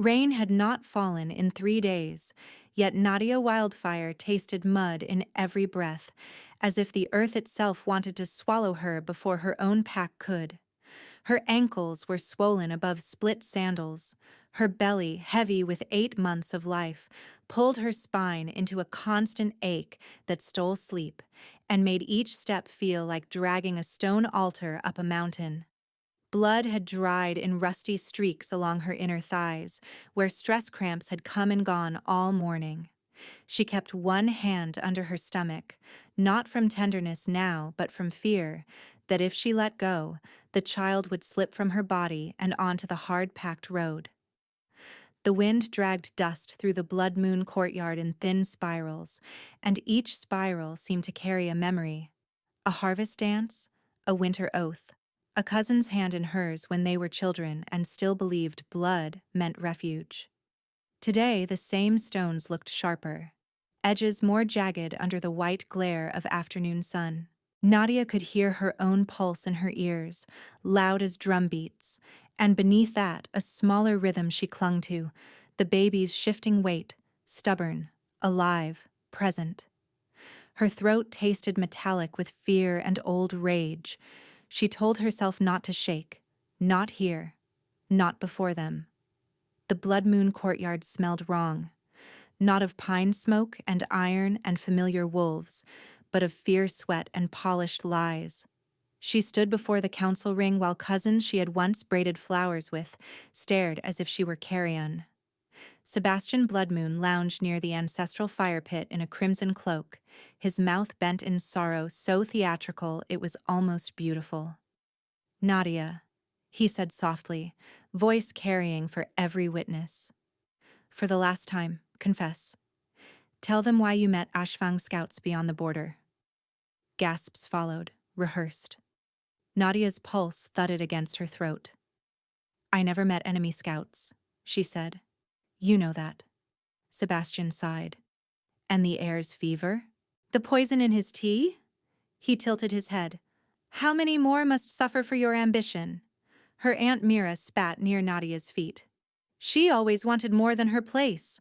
Rain had not fallen in 3 days, yet Nadia Wildfire tasted mud in every breath, as if the earth itself wanted to swallow her before her own pack could. Her ankles were swollen above split sandals. Her belly, heavy with 8 months of life, pulled her spine into a constant ache that stole sleep and made each step feel like dragging a stone altar up a mountain. Blood had dried in rusty streaks along her inner thighs, where stress cramps had come and gone all morning. She kept one hand under her stomach, not from tenderness now, but from fear that if she let go, the child would slip from her body and onto the hard-packed road. The wind dragged dust through the blood moon courtyard in thin spirals, and each spiral seemed to carry a memory. A harvest dance, a winter oath, a cousin's hand in hers when they were children and still believed blood meant refuge. Today, the same stones looked sharper, edges more jagged under the white glare of afternoon sun. Nadia could hear her own pulse in her ears, loud as drum beats, and beneath that, a smaller rhythm she clung to, the baby's shifting weight, stubborn, alive, present. Her throat tasted metallic with fear and old rage. She told herself not to shake, not here, not before them. The blood moon courtyard smelled wrong, not of pine smoke and iron and familiar wolves, but of fierce sweat and polished lies. She stood before the council ring while cousins she had once braided flowers with stared as if she were carrion. Sebastian Bloodmoon lounged near the ancestral fire pit in a crimson cloak, his mouth bent in sorrow so theatrical it was almost beautiful. "Nadia," he said softly, voice carrying for every witness. "For the last time, confess. Tell them why you met Ashfang scouts beyond the border." Gasps followed, rehearsed. Nadia's pulse thudded against her throat. "I never met enemy scouts," she said. "You know that." Sebastian sighed. "And the air's fever? The poison in his tea?" He tilted his head. "How many more must suffer for your ambition?" Her Aunt Mira spat near Nadia's feet. "She always wanted more than her place."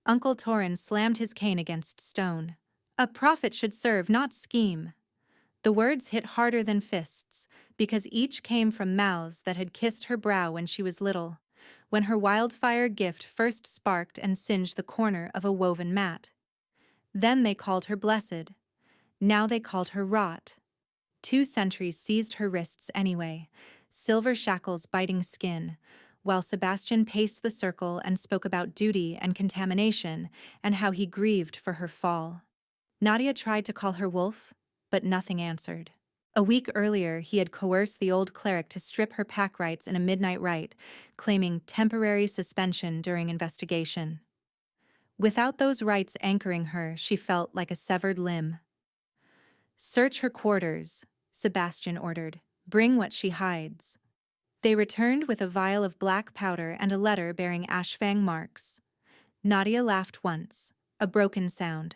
Uncle Torin slammed his cane against stone. "A prophet should serve, not scheme." The words hit harder than fists, because each came from mouths that had kissed her brow when she was little, when her wildfire gift first sparked and singed the corner of a woven mat. Then they called her blessed. Now they called her rot. 2 centuries seized her wrists anyway, silver shackles biting skin, while Sebastian paced the circle and spoke about duty and contamination and how he grieved for her fall. Nadia tried to call her wolf, but nothing answered. A week earlier, he had coerced the old cleric to strip her pack rights in a midnight rite, claiming temporary suspension during investigation. Without those rights anchoring her, she felt like a severed limb. "Search her quarters," Sebastian ordered. "Bring what she hides." They returned with a vial of black powder and a letter bearing Ashfang marks. Nadia laughed once, a broken sound.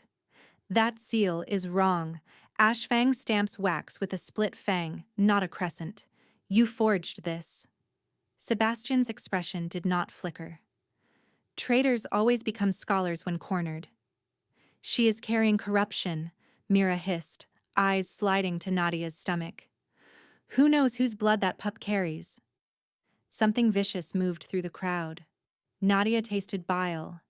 "That seal is wrong. Ashfang stamps wax with a split fang, not a crescent. You forged this." Sebastian's expression did not flicker. "Traitors always become scholars when cornered." "She is carrying corruption," Mira hissed, eyes sliding to Nadia's stomach. "Who knows whose blood that pup carries?" Something vicious moved through the crowd. Nadia tasted bile.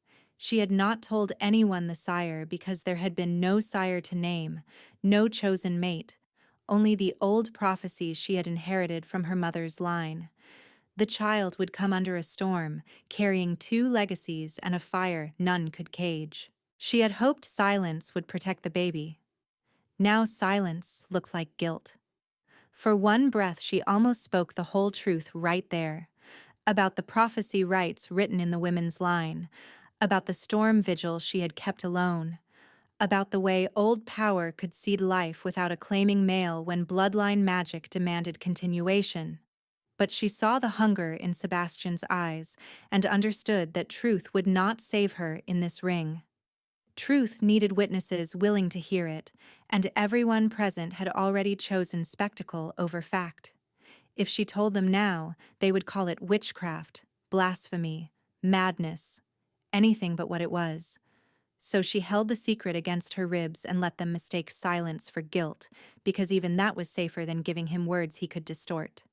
She had not told anyone the sire because there had been no sire to name, no chosen mate, only the old prophecies she had inherited from her mother's line. The child would come under a storm, carrying 2 legacies and a fire none could cage. She had hoped silence would protect the baby. Now silence looked like guilt. For one breath she almost spoke the whole truth right there, about the prophecy rights written in the women's line, about the storm vigil she had kept alone, about the way old power could seed life without a claiming male when bloodline magic demanded continuation. But she saw the hunger in Sebastian's eyes and understood that truth would not save her in this ring. Truth needed witnesses willing to hear it, and everyone present had already chosen spectacle over fact. If she told them now, they would call it witchcraft, blasphemy, Madness. Anything but what it was. So she held the secret against her ribs and let them mistake silence for guilt, because even that was safer than giving him words he could distort.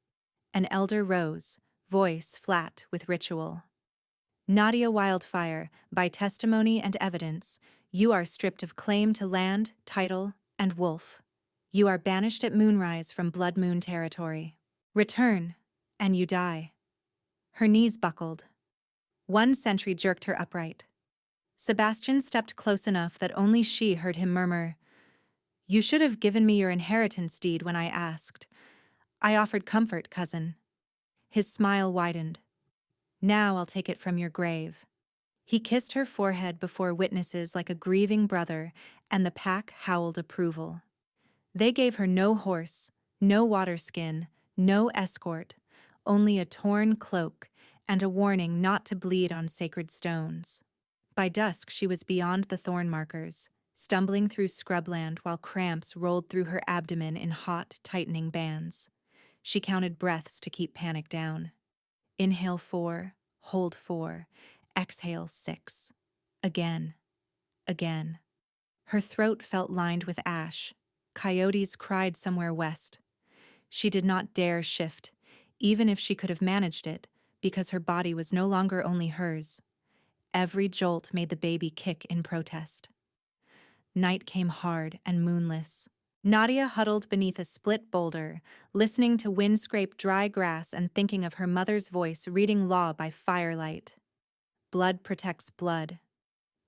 An elder rose, voice flat with ritual. Nadia Wildfire, by testimony and evidence, you are stripped of claim to land, title, and wolf. You are banished at moonrise from Blood Moon territory. Return, and you die. Her knees buckled. One sentry jerked her upright. Sebastian stepped close enough that only she heard him murmur, "You should have given me your inheritance deed when I asked. I offered comfort, cousin." His smile widened. "Now I'll take it from your grave." He kissed her forehead before witnesses like a grieving brother, and the pack howled approval. They gave her no horse, no water skin, no escort, only a torn cloak and a warning not to bleed on sacred stones. By dusk she was beyond the thorn markers, stumbling through scrubland while cramps rolled through her abdomen in hot, tightening bands. She counted breaths to keep panic down. Inhale 4, hold 4, exhale 6. Again, again. Her throat felt lined with ash. Coyotes cried somewhere west. She did not dare shift, even if she could have managed it, because her body was no longer only hers. Every jolt made the baby kick in protest. Night came hard and moonless. Nadia huddled beneath a split boulder, listening to wind scrape dry grass and thinking of her mother's voice reading law by firelight. Blood protects blood.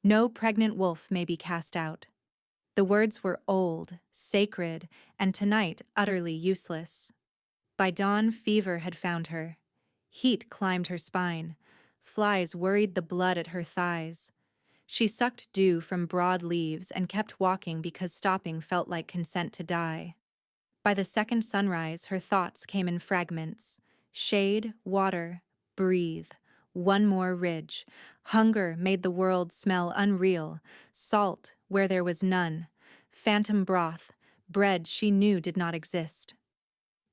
No pregnant wolf may be cast out. The words were old, sacred, and tonight utterly useless. By dawn, fever had found her. Heat climbed her spine. Flies worried the blood at her thighs. She sucked dew from broad leaves and kept walking because stopping felt like consent to die. By the second sunrise, her thoughts came in fragments. Shade, water, breathe. One more ridge. Hunger made the world smell unreal. Salt where there was none. Phantom broth, bread she knew did not exist.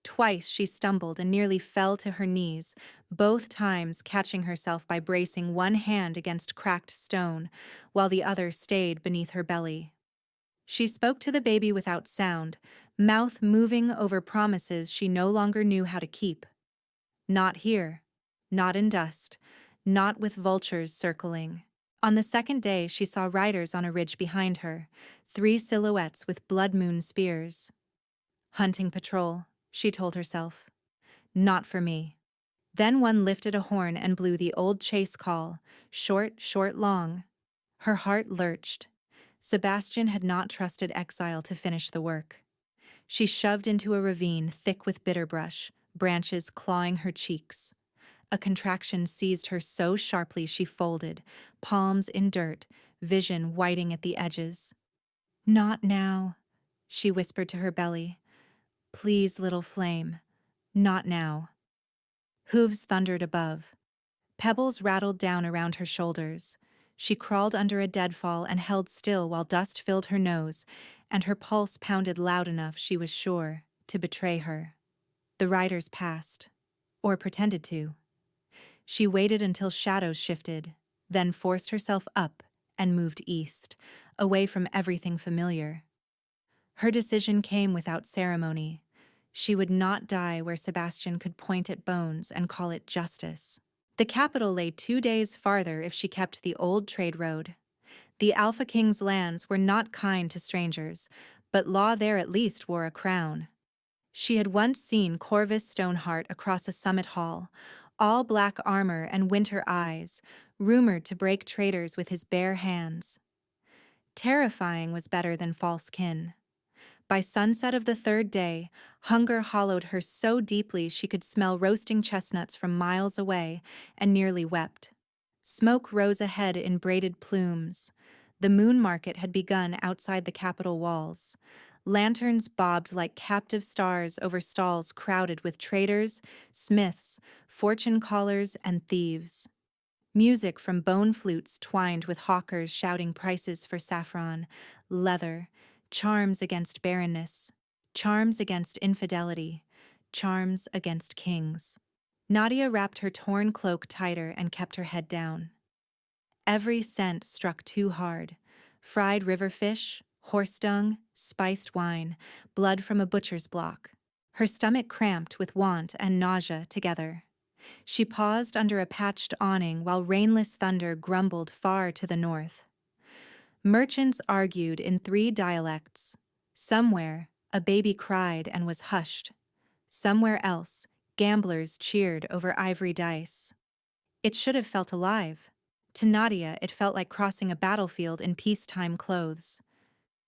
Twice she stumbled and nearly fell to her knees, both times catching herself by bracing one hand against cracked stone, while the other stayed beneath her belly. She spoke to the baby without sound, mouth moving over promises she no longer knew how to keep. Not here. Not in dust. Not with vultures circling. On the second day, she saw riders on a ridge behind her, 3 silhouettes with blood moon spears. Hunting patrol, she told herself. Not for me. Then one lifted a horn and blew the old chase call, short, short, long. Her heart lurched. Sebastian had not trusted exile to finish the work. She shoved into a ravine thick with bitterbrush, branches clawing her cheeks. A contraction seized her so sharply she folded, palms in dirt, vision whiting at the edges. Not now, she whispered to her belly. Please, little flame, not now. Hooves thundered above. Pebbles rattled down around her shoulders. She crawled under a deadfall and held still while dust filled her nose, and her pulse pounded loud enough, she was sure, to betray her. The riders passed, or pretended to. She waited until shadows shifted, then forced herself up and moved east, away from everything familiar. Her decision came without ceremony. She would not die where Sebastian could point at bones and call it justice. The capital lay 2 days farther if she kept the old trade road. The Alpha King's lands were not kind to strangers, but law there at least wore a crown. She had once seen Corvus Stoneheart across a summit hall, all black armor and winter eyes, rumored to break traitors with his bare hands. Terrifying was better than false kin. By sunset of the 3rd day, hunger hollowed her so deeply she could smell roasting chestnuts from miles away and nearly wept. Smoke rose ahead in braided plumes. The moon market had begun outside the capital walls. Lanterns bobbed like captive stars over stalls crowded with traders, smiths, fortune callers, and thieves. Music from bone flutes twined with hawkers shouting prices for saffron, leather, charms against barrenness, charms against infidelity, charms against kings. Nadia wrapped her torn cloak tighter and kept her head down. Every scent struck too hard. Fried river fish, horse dung, spiced wine, blood from a butcher's block. Her stomach cramped with want and nausea together. She paused under a patched awning while rainless thunder grumbled far to the north. Merchants argued in 3 dialects. Somewhere, a baby cried and was hushed. Somewhere else, gamblers cheered over ivory dice. It should have felt alive. To Nadia, it felt like crossing a battlefield in peacetime clothes.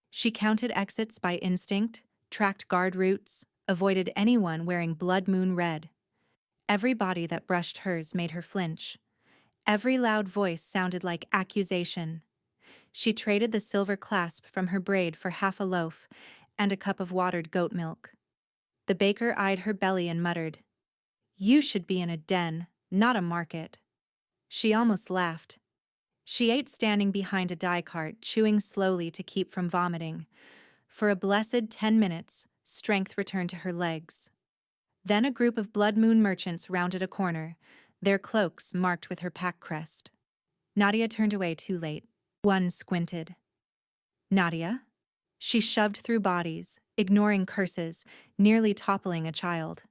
She counted exits by instinct, tracked guard routes, avoided anyone wearing blood moon red. Every body that brushed hers made her flinch. Every loud voice sounded like accusation. She traded the silver clasp from her braid for half a loaf and a cup of watered goat milk. The baker eyed her belly and muttered, "You should be in a den, not a market." She almost laughed. She ate standing behind a dye cart, chewing slowly to keep from vomiting. For a blessed 10 minutes, strength returned to her legs. Then a group of blood moon merchants rounded a corner, their cloaks marked with her pack crest. Nadia turned away too late. One squinted. "Nadia?" She shoved through bodies, ignoring curses, nearly toppling a child.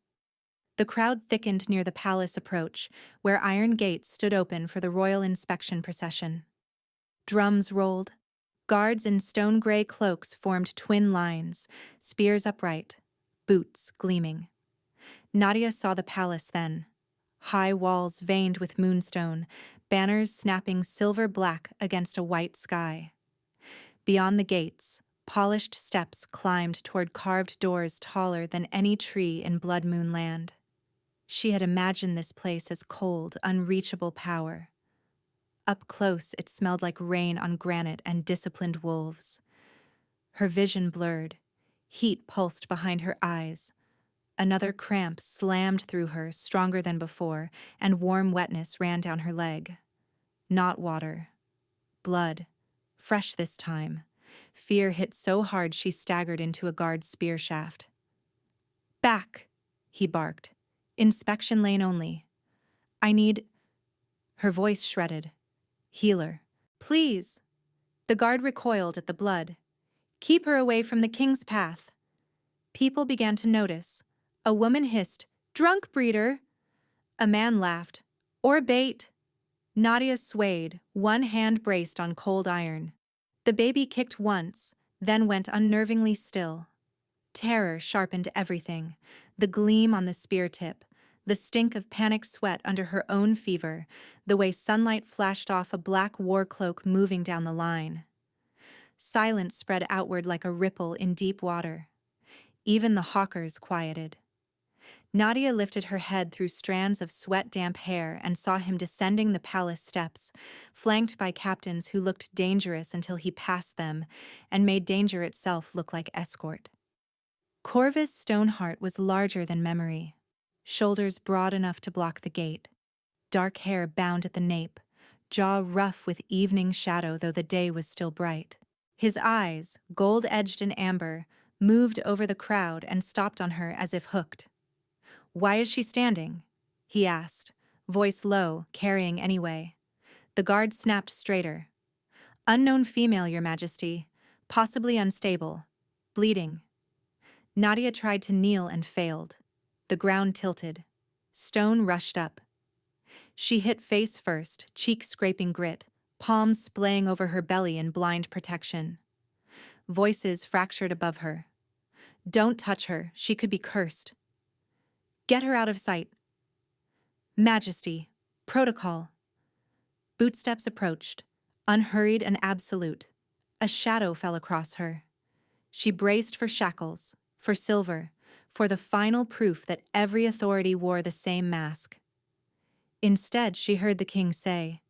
The crowd thickened near the palace approach, where iron gates stood open for the royal inspection procession. Drums rolled. Guards in stone-gray cloaks formed twin lines, spears upright, boots gleaming. Nadia saw the palace then. High walls veined with moonstone, banners snapping silver-black against a white sky. Beyond the gates, polished steps climbed toward carved doors taller than any tree in Blood Moon Land. She had imagined this place as cold, unreachable power. Up close, it smelled like rain on granite and disciplined wolves. Her vision blurred. Heat pulsed behind her eyes. Another cramp slammed through her, stronger than before, and warm wetness ran down her leg. Not water. Blood. Fresh this time. Fear hit so hard she staggered into a guard's spear shaft. "Back!" he barked. "Inspection lane only. I need—" Her voice shredded. "Healer. Please!" The guard recoiled at the blood. "Keep her away from the king's path." People began to notice. A woman hissed, "Drunk breeder!" A man laughed, "Or bait." Nadia swayed, one hand braced on cold iron. The baby kicked once, then went unnervingly still. Terror sharpened everything, the gleam on the spear tip, the stink of panicked sweat under her own fever, the way sunlight flashed off a black war cloak moving down the line. Silence spread outward like a ripple in deep water. Even the hawkers quieted. Nadia lifted her head through strands of sweat-damp hair and saw him descending the palace steps, flanked by captains who looked dangerous until he passed them and made danger itself look like escort. Corvus Stoneheart was larger than memory, shoulders broad enough to block the gate, dark hair bound at the nape, jaw rough with evening shadow though the day was still bright. His eyes, gold-edged and amber, moved over the crowd and stopped on her as if hooked. "Why is she standing?" he asked, voice low, carrying anyway. The guard snapped straighter. "Unknown female, Your Majesty. Possibly unstable. Bleeding." Nadia tried to kneel and failed. The ground tilted. Stone rushed up. She hit face first, cheek scraping grit, palms splaying over her belly in blind protection. Voices fractured above her. "Don't touch her, she could be cursed." "Get her out of sight." "Majesty. Protocol." Bootsteps approached, unhurried and absolute. A shadow fell across her. She braced for shackles, for silver, for the final proof that every authority wore the same mask. Instead, she heard the king say,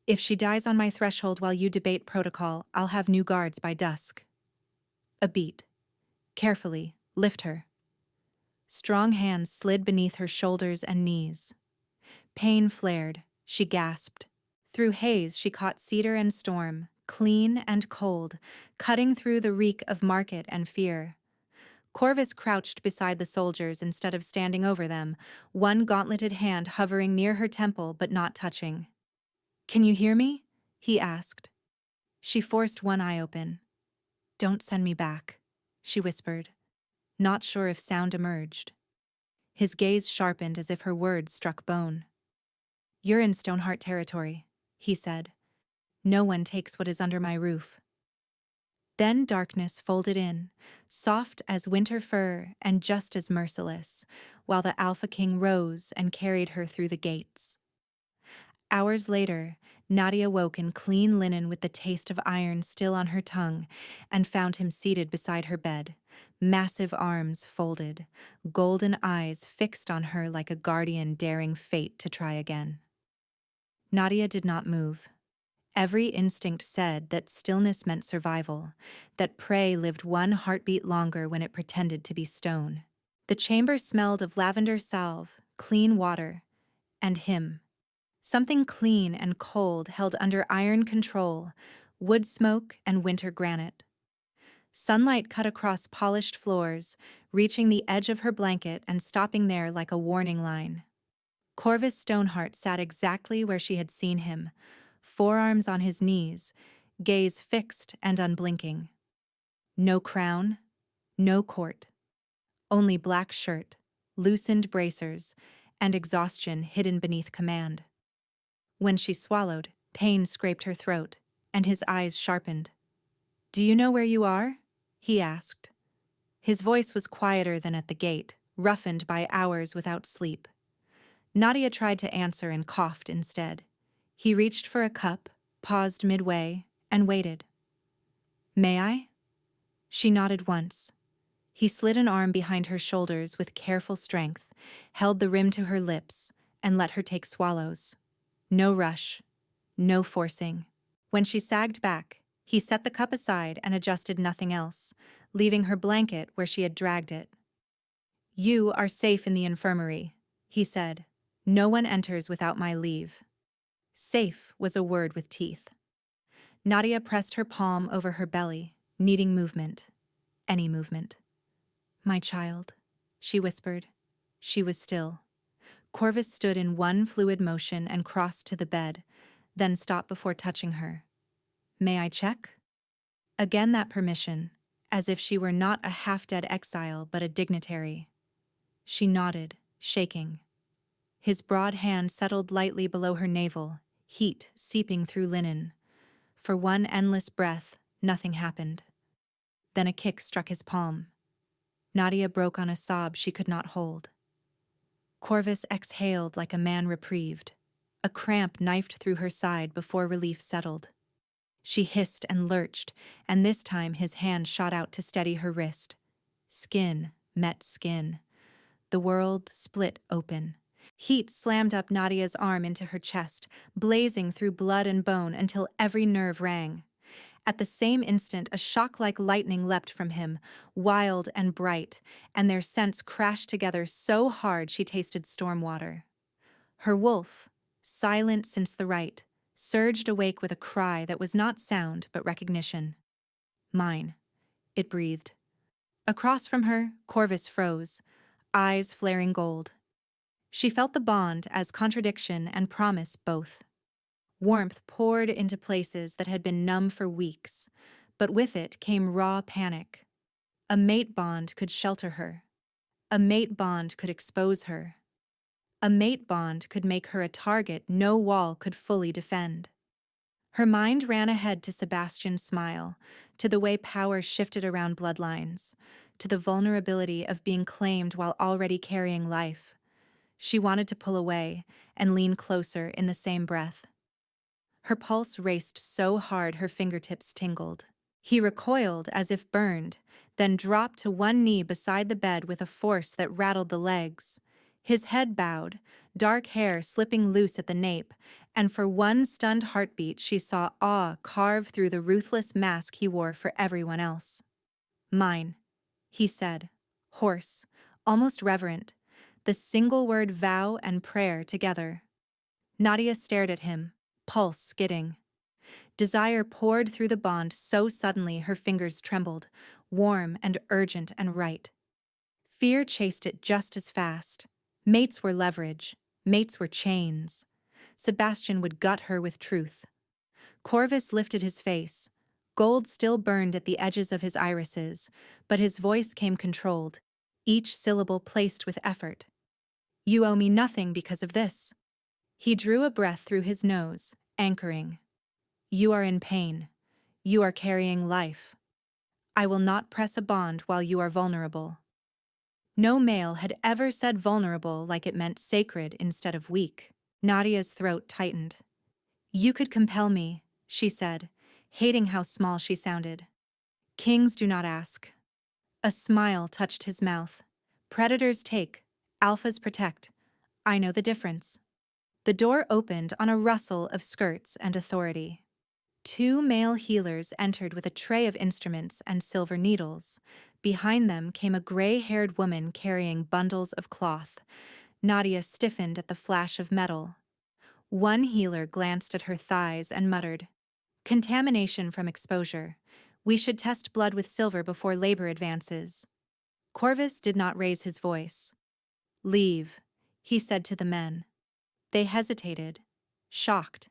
"If she dies on my threshold while you debate protocol, I'll have new guards by dusk." A beat. "Carefully, lift her." Strong hands slid beneath her shoulders and knees. Pain flared. She gasped. Through haze she caught cedar and storm, clean and cold, cutting through the reek of market and fear. Corvus crouched beside the soldiers instead of standing over them, one gauntleted hand hovering near her temple but not touching. "Can you hear me?" he asked. She forced one eye open. "Don't send me back," she whispered, not sure if sound emerged. His gaze sharpened as if her words struck bone. "You're in Stoneheart territory," he said. "No one takes what is under my roof." Then darkness folded in, soft as winter fur and just as merciless, while the Alpha King rose and carried her through the gates. Hours later, Nadia woke in clean linen with the taste of iron still on her tongue and found him seated beside her bed, massive arms folded, golden eyes fixed on her like a guardian daring fate to try again. Nadia did not move. Every instinct said that stillness meant survival, that prey lived one heartbeat longer when it pretended to be stone. The chamber smelled of lavender salve, clean water, and him. Something clean and cold held under iron control, wood smoke and winter granite. Sunlight cut across polished floors, reaching the edge of her blanket and stopping there like a warning line. Corvus Stoneheart sat exactly where she had seen him, forearms on his knees, gaze fixed and unblinking. No crown, no court. Only black shirt, loosened bracers, and exhaustion hidden beneath command. When she swallowed, pain scraped her throat, and his eyes sharpened. "Do you know where you are?" he asked. His voice was quieter than at the gate, roughened by hours without sleep. Nadia tried to answer and coughed instead. He reached for a cup, paused midway, and waited. "May I?" She nodded once. He slid an arm behind her shoulders with careful strength, held the rim to her lips, and let her take swallows. No rush, no forcing. When she sagged back, he set the cup aside and adjusted nothing else, leaving her blanket where she had dragged it. "You are safe in the infirmary," he said. "No one enters without my leave." Safe was a word with teeth. Nadia pressed her palm over her belly, needing movement. Any movement. "My child," she whispered. She was still. Corvus stood in one fluid motion and crossed to the bed, then stopped before touching her. "May I check?" Again that permission, as if she were not a half-dead exile but a dignitary. She nodded, shaking. His broad hand settled lightly below her navel, heat seeping through linen. For one endless breath, nothing happened. Then a kick struck his palm. Nadia broke on a sob she could not hold. Corvus exhaled like a man reprieved. A cramp knifed through her side before relief settled. She hissed and lurched, and this time his hand shot out to steady her wrist. Skin met skin. The world split open. Heat slammed up Nadia's arm into her chest, blazing through blood and bone until every nerve rang. At the same instant, a shock like lightning leapt from him, wild and bright, and their scents crashed together so hard she tasted storm water. Her wolf, silent since the rite, surged awake with a cry that was not sound but recognition. "Mine," it breathed. Across from her, Corvus froze, eyes flaring gold. She felt the bond as contradiction and promise both. Warmth poured into places that had been numb for weeks, but with it came raw panic. A mate bond could shelter her. A mate bond could expose her. A mate bond could make her a target no wall could fully defend. Her mind ran ahead to Sebastian's smile, to the way power shifted around bloodlines, to the vulnerability of being claimed while already carrying life. She wanted to pull away and lean closer in the same breath. Her pulse raced so hard her fingertips tingled. He recoiled as if burned, then dropped to one knee beside the bed with a force that rattled the legs. His head bowed, dark hair slipping loose at the nape, and for one stunned heartbeat she saw awe carve through the ruthless mask he wore for everyone else. "Mine," he said, hoarse, almost reverent, the single word vow and prayer together. Nadia stared at him, pulse skidding. Desire poured through the bond so suddenly her fingers trembled, warm and urgent and right. Fear chased it just as fast. Mates were leverage. Mates were chains. Sebastian would gut her with truth. Corvus lifted his face. Gold still burned at the edges of his irises, but his voice came controlled, each syllable placed with effort. You owe me nothing because of this. He drew a breath through his nose, anchoring. You are in pain. You are carrying life. I will not press a bond while you are vulnerable. No male had ever said vulnerable like it meant sacred instead of weak. Nadia's throat tightened. You could compel me, she said, hating how small she sounded. Kings do not ask. A smile touched his mouth. Predators take, alphas protect. I know the difference. The door opened on a rustle of skirts and authority. Two male healers entered with a tray of instruments and silver needles. Behind them came a gray-haired woman carrying bundles of cloth. Nadia stiffened at the flash of metal. One healer glanced at her thighs and muttered, Contamination from exposure. We should test blood with silver before labor advances. Corvus did not raise his voice. Leave, he said to the men. They hesitated, shocked.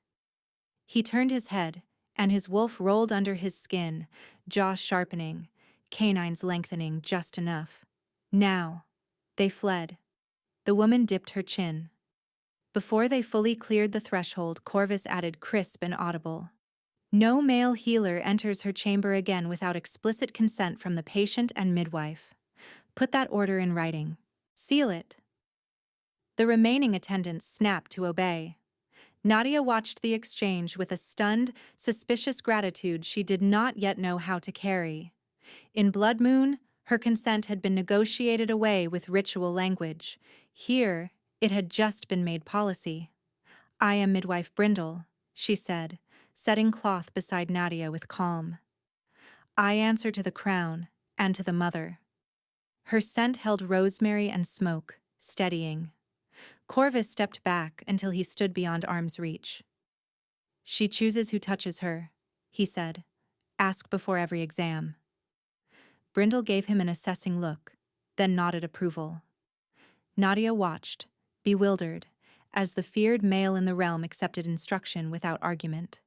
He turned his head, and his wolf rolled under his skin, jaw sharpening, canines lengthening just enough. Now. They fled. The woman dipped her chin. Before they fully cleared the threshold, Corvus added crisp and audible. No male healer enters her chamber again without explicit consent from the patient and midwife. Put that order in writing. Seal it. The remaining attendants snapped to obey. Nadia watched the exchange with a stunned, suspicious gratitude she did not yet know how to carry. In Blood Moon, her consent had been negotiated away with ritual language. Here, it had just been made policy. I am Midwife Brindle, she said, setting cloth beside Nadia with calm. I answer to the crown and to the mother. Her scent held rosemary and smoke, steadying. Corvus stepped back until he stood beyond arm's reach. She chooses who touches her, he said. Ask before every exam. Brindle gave him an assessing look, then nodded approval. Nadia watched, bewildered, as the feared male in the realm accepted instruction without argument.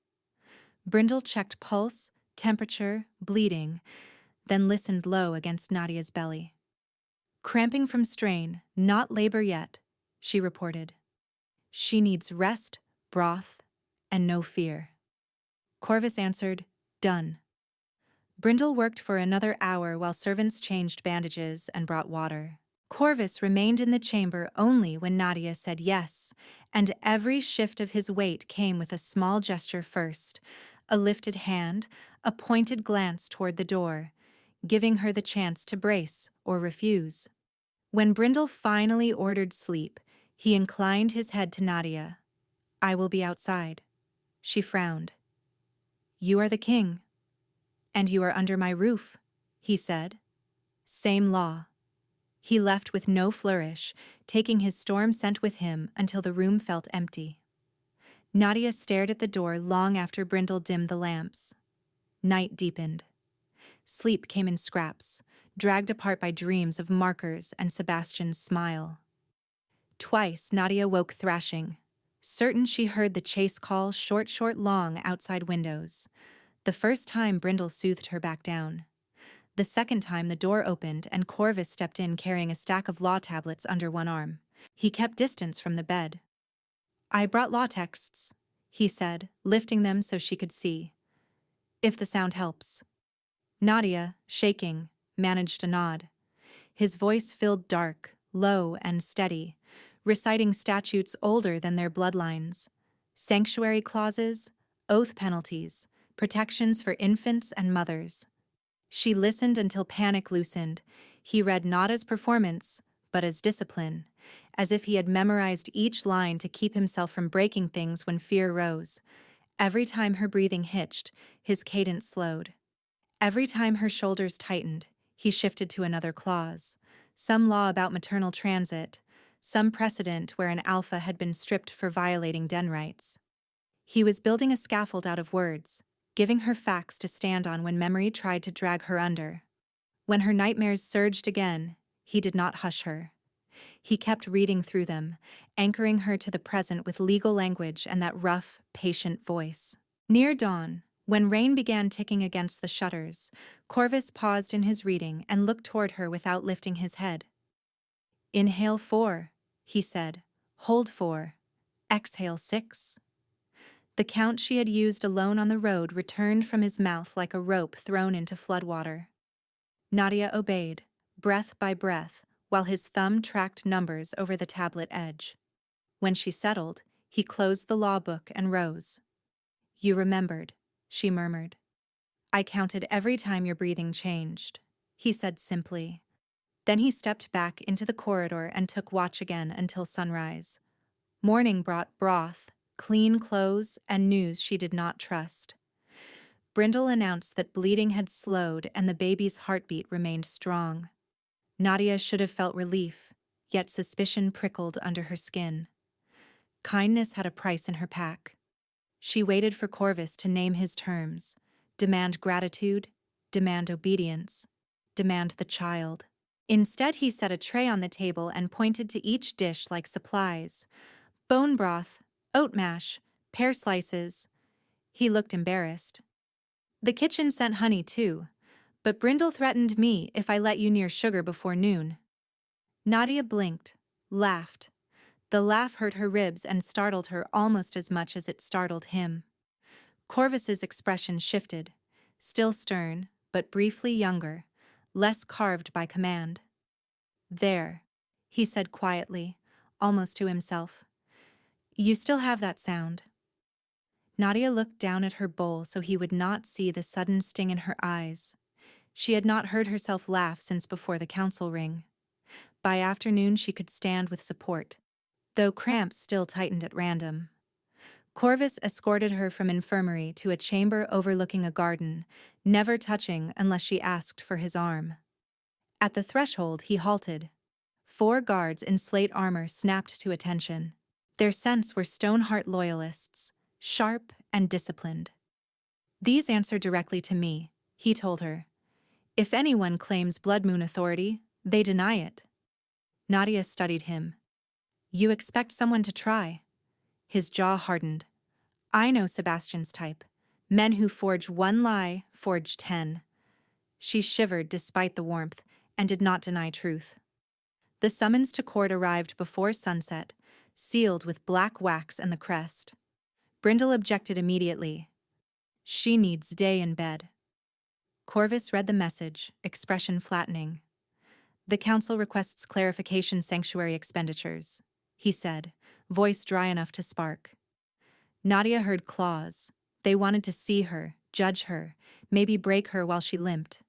Brindle checked pulse, temperature, bleeding, then listened low against Nadia's belly. Cramping from strain, not labor yet, she reported. She needs rest, broth, and no fear. Corvus answered, done. Brindle worked for another hour while servants changed bandages and brought water. Corvus remained in the chamber only when Nadia said yes, and every shift of his weight came with a small gesture first, a lifted hand, a pointed glance toward the door, giving her the chance to brace or refuse. When Brindle finally ordered sleep, he inclined his head to Nadia. I will be outside. She frowned. You are the king. And you are under my roof, he said. Same law. He left with no flourish, taking his storm scent with him until the room felt empty. Nadia stared at the door long after Brindle dimmed the lamps. Night deepened. Sleep came in scraps, dragged apart by dreams of markers and Sebastian's smile. Twice Nadia woke thrashing, certain she heard the chase call short, long outside windows. The first time Brindle soothed her back down. The second time the door opened and Corvus stepped in carrying a stack of law tablets under one arm. He kept distance from the bed. I brought law texts, he said, lifting them so she could see. If the sound helps. Nadia, shaking, managed a nod. His voice filled dark, low and steady, reciting statutes older than their bloodlines. Sanctuary clauses, oath penalties, protections for infants and mothers. She listened until panic loosened. He read not as performance, but as discipline, as if he had memorized each line to keep himself from breaking things when fear rose. Every time her breathing hitched, his cadence slowed. Every time her shoulders tightened, he shifted to another clause. Some law about maternal transit, some precedent where an alpha had been stripped for violating den rights. He was building a scaffold out of words, giving her facts to stand on when memory tried to drag her under. When her nightmares surged again, he did not hush her. He kept reading through them, anchoring her to the present with legal language and that rough, patient voice. Near dawn, when rain began ticking against the shutters, Corvus paused in his reading and looked toward her without lifting his head. "Inhale 4, he said. Hold 4. Exhale 6. The count she had used alone on the road returned from his mouth like a rope thrown into floodwater. Nadia obeyed, breath by breath, while his thumb tracked numbers over the tablet edge. When she settled, he closed the law book and rose. "You remembered," she murmured. "I counted every time your breathing changed," he said simply. Then he stepped back into the corridor and took watch again until sunrise. Morning brought broth, clean clothes, and news she did not trust. Brindle announced that bleeding had slowed and the baby's heartbeat remained strong. Nadia should have felt relief, yet suspicion prickled under her skin. Kindness had a price in her pack. She waited for Corvus to name his terms, demand gratitude, demand obedience, demand the child. Instead, he set a tray on the table and pointed to each dish like supplies. Bone broth, oat mash, pear slices. He looked embarrassed. "The kitchen sent honey too, but Brindle threatened me if I let you near sugar before noon." Nadia blinked, laughed. The laugh hurt her ribs and startled her almost as much as it startled him. Corvus's expression shifted, still stern, but briefly younger, less carved by command. "There," he said quietly, almost to himself. "You still have that sound." Nadia looked down at her bowl so he would not see the sudden sting in her eyes. She had not heard herself laugh since before the council ring. By afternoon she could stand with support, though cramps still tightened at random. Corvus escorted her from infirmary to a chamber overlooking a garden, never touching unless she asked for his arm. At the threshold he halted. 4 guards in slate armor snapped to attention. Their scents were Stoneheart loyalists, sharp and disciplined. "These answer directly to me," he told her. "If anyone claims Blood Moon authority, they deny it." Nadia studied him. "You expect someone to try?" His jaw hardened. "I know Sebastian's type. Men who forge 1 lie, forge 10. She shivered despite the warmth, and did not deny truth. The summons to court arrived before sunset, sealed with black wax and the crest. Brindle objected immediately. "She needs day in bed." Corvus read the message, expression flattening. "The council requests clarification sanctuary expenditures," he said, voice dry enough to spark. Nadia heard claws. They wanted to see her, judge her, maybe break her while she limped.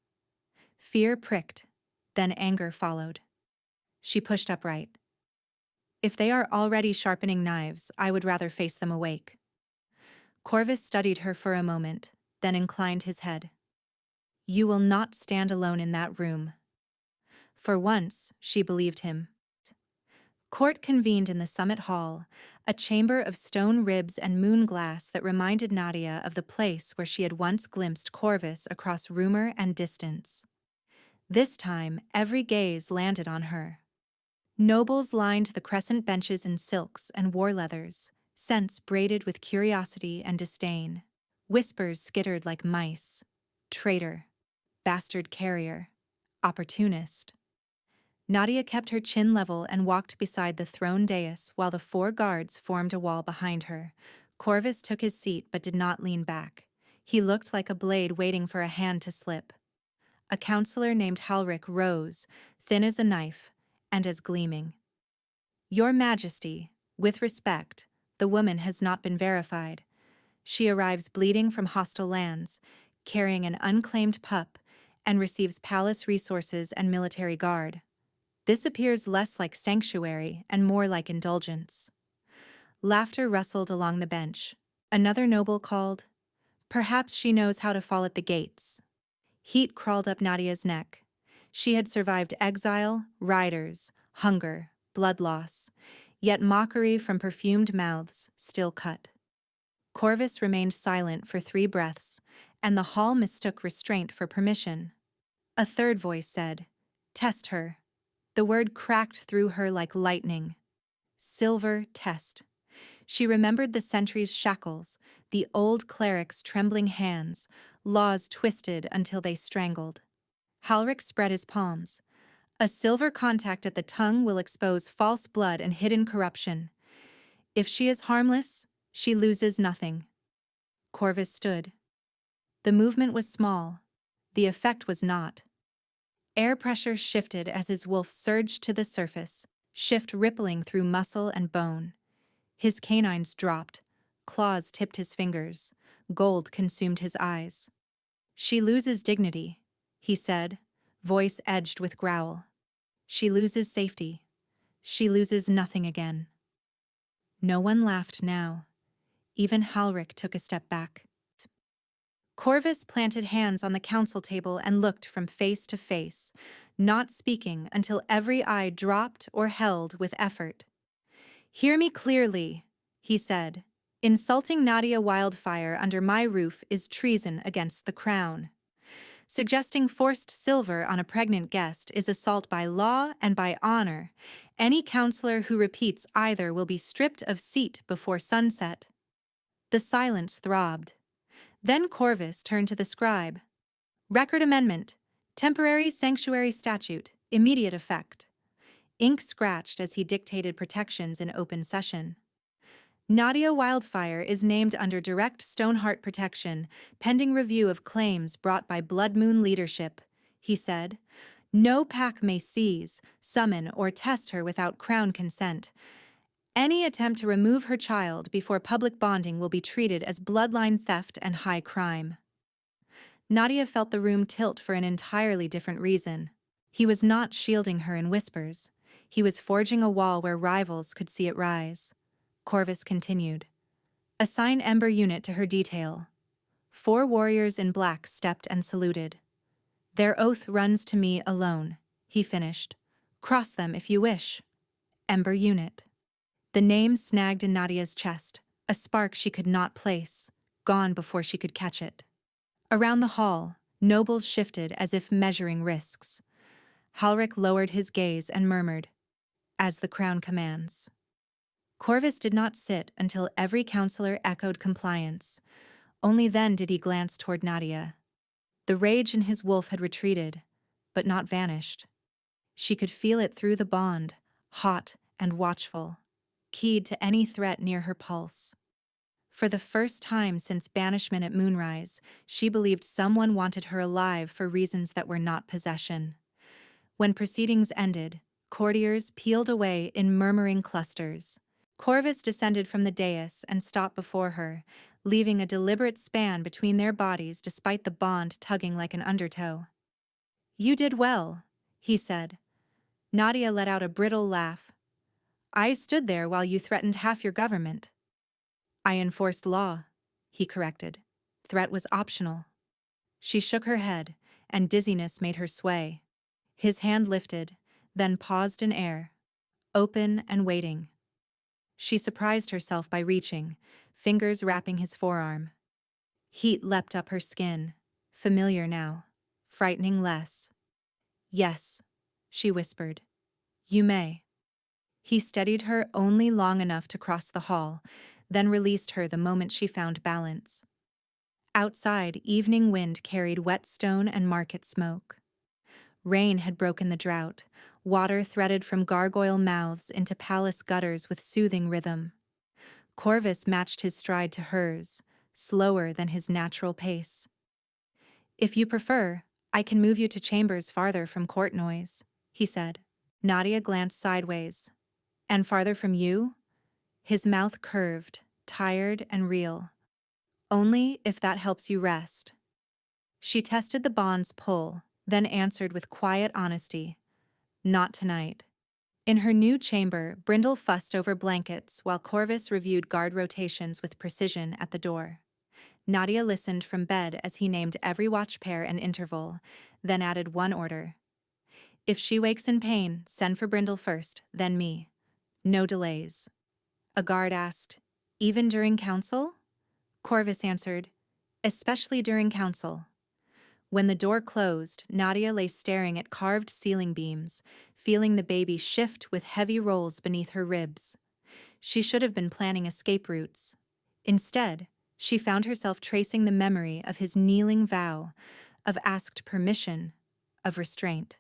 Fear pricked, then anger followed. She pushed upright. "If they are already sharpening knives, I would rather face them awake." Corvus studied her for a moment, then inclined his head. "You will not stand alone in that room." For once, she believed him. Court convened in the summit hall, a chamber of stone ribs and moon glass that reminded Nadia of the place where she had once glimpsed Corvus across rumor and distance. This time, every gaze landed on her. Nobles lined the crescent benches in silks and war leathers, scents braided with curiosity and disdain. Whispers skittered like mice. Traitor. Bastard carrier. Opportunist. Nadia kept her chin level and walked beside the throne dais while the 4 guards formed a wall behind her. Corvus took his seat but did not lean back. He looked like a blade waiting for a hand to slip. A counselor named Halric rose, thin as a knife, and as gleaming. "Your Majesty, with respect, the woman has not been verified. She arrives bleeding from hostile lands, carrying an unclaimed pup, and receives palace resources and military guard. This appears less like sanctuary and more like indulgence." Laughter rustled along the bench. Another noble called, "Perhaps she knows how to fall at the gates." Heat crawled up Nadia's neck. She had survived exile, riders, hunger, blood loss, yet mockery from perfumed mouths still cut. Corvus remained silent for 3 breaths, and the hall mistook restraint for permission. A third voice said, "Test her." The word cracked through her like lightning. Silver test. She remembered the sentry's shackles, the old cleric's trembling hands, laws twisted until they strangled. Halric spread his palms. A silver contact at the tongue will expose false blood and hidden corruption. If she is harmless, she loses nothing. Corvus stood. The movement was small. The effect was not. Air pressure shifted as his wolf surged to the surface, shift rippling through muscle and bone. His canines dropped, claws tipped his fingers, gold consumed his eyes. She loses dignity, he said, voice edged with growl. She loses safety. She loses nothing again. No one laughed now. Even Halric took a step back. Corvus planted hands on the council table and looked from face to face, not speaking until every eye dropped or held with effort. "Hear me clearly," he said. "Insulting Nadia Wildfire under my roof is treason against the crown. Suggesting forced silver on a pregnant guest is assault by law and by honor. Any counselor who repeats either will be stripped of seat before sunset." The silence throbbed. Then Corvus turned to the scribe. "Record amendment. Temporary sanctuary statute. Immediate effect." Ink scratched as he dictated protections in open session. "Nadia Wildfire is named under direct Stoneheart protection, pending review of claims brought by Blood Moon leadership," he said. "No pack may seize, summon, or test her without crown consent. Any attempt to remove her child before public bonding will be treated as bloodline theft and high crime." Nadia felt the room tilt for an entirely different reason. He was not shielding her in whispers. He was forging a wall where rivals could see it rise. Corvus continued. "Assign Ember Unit to her detail." 4 warriors in black stepped and saluted. "Their oath runs to me alone," he finished. "Cross them if you wish." Ember Unit. The name snagged in Nadia's chest, a spark she could not place, gone before she could catch it. Around the hall, nobles shifted as if measuring risks. Halric lowered his gaze and murmured, "As the crown commands." Corvus did not sit until every counselor echoed compliance. Only then did he glance toward Nadia. The rage in his wolf had retreated, but not vanished. She could feel it through the bond, hot and watchful, keyed to any threat near her pulse. For the first time since banishment at Moonrise, she believed someone wanted her alive for reasons that were not possession. When proceedings ended, courtiers peeled away in murmuring clusters. Corvus descended from the dais and stopped before her, leaving a deliberate span between their bodies despite the bond tugging like an undertow. "You did well," he said. Nadia let out a brittle laugh. "I stood there while you threatened half your government." "I enforced law," he corrected. "Threat was optional." She shook her head, and dizziness made her sway. His hand lifted, then paused in air, open and waiting. She surprised herself by reaching, fingers wrapping his forearm. Heat leapt up her skin, familiar now, frightening less. "Yes," she whispered. "You may." He steadied her only long enough to cross the hall, then released her the moment she found balance. Outside, evening wind carried wet stone and market smoke. Rain had broken the drought, water threaded from gargoyle mouths into palace gutters with soothing rhythm. Corvus matched his stride to hers, slower than his natural pace. "If you prefer, I can move you to chambers farther from court noise," he said. Nadia glanced sideways. "And farther from you?" His mouth curved, tired and real. "Only if that helps you rest." She tested the bond's pull, then answered with quiet honesty, "Not tonight." In her new chamber, Brindle fussed over blankets while Corvus reviewed guard rotations with precision at the door. Nadia listened from bed as he named every watch pair and interval, then added one order. "If she wakes in pain, send for Brindle first, then me. No delays." A guard asked, "Even during council?" Corvus answered, "Especially during council." When the door closed, Nadia lay staring at carved ceiling beams, feeling the baby shift with heavy rolls beneath her ribs. She should have been planning escape routes. Instead, she found herself tracing the memory of his kneeling vow, of asked permission, of restraint.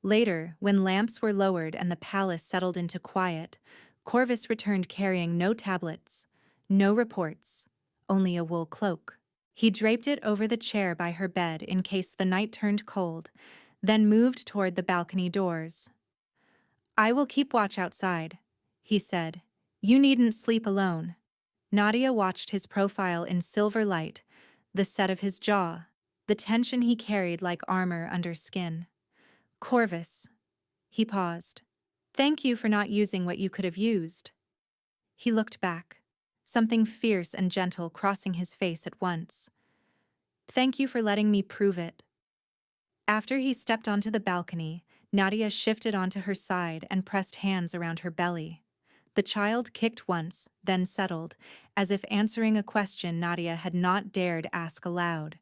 Later, when lamps were lowered and the palace settled into quiet, Corvus returned carrying no tablets, no reports, only a wool cloak. He draped it over the chair by her bed in case the night turned cold, then moved toward the balcony doors. "I will keep watch outside," he said. "You needn't sleep alone." Nadia watched his profile in silver light, the set of his jaw, the tension he carried like armor under skin. "Corvus." He paused. "Thank you for not using what you could have used." He looked back, something fierce and gentle crossing his face at once. "Thank you for letting me prove it." After he stepped onto the balcony, Nadia shifted onto her side and pressed hands around her belly. The child kicked once, then settled, as if answering a question Nadia had not dared ask aloud.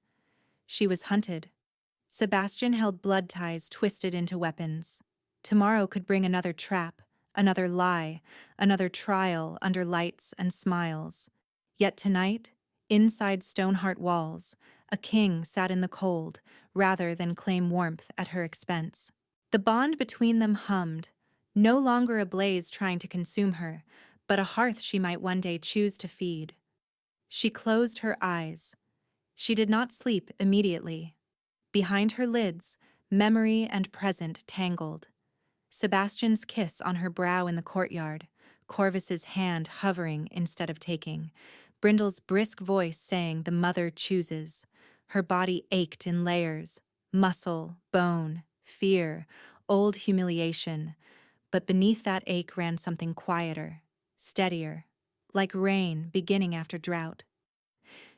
She was hunted. Sebastian held blood ties twisted into weapons. Tomorrow could bring another trap, another lie, another trial under lights and smiles. Yet tonight, inside Stoneheart walls, a king sat in the cold, rather than claim warmth at her expense. The bond between them hummed, no longer a blaze trying to consume her, but a hearth she might one day choose to feed. She closed her eyes. She did not sleep immediately. Behind her lids, memory and present tangled. Sebastian's kiss on her brow in the courtyard, Corvus's hand hovering instead of taking, Brindle's brisk voice saying the mother chooses. Her body ached in layers, muscle, bone, fear, old humiliation, but beneath that ache ran something quieter, steadier, like rain beginning after drought.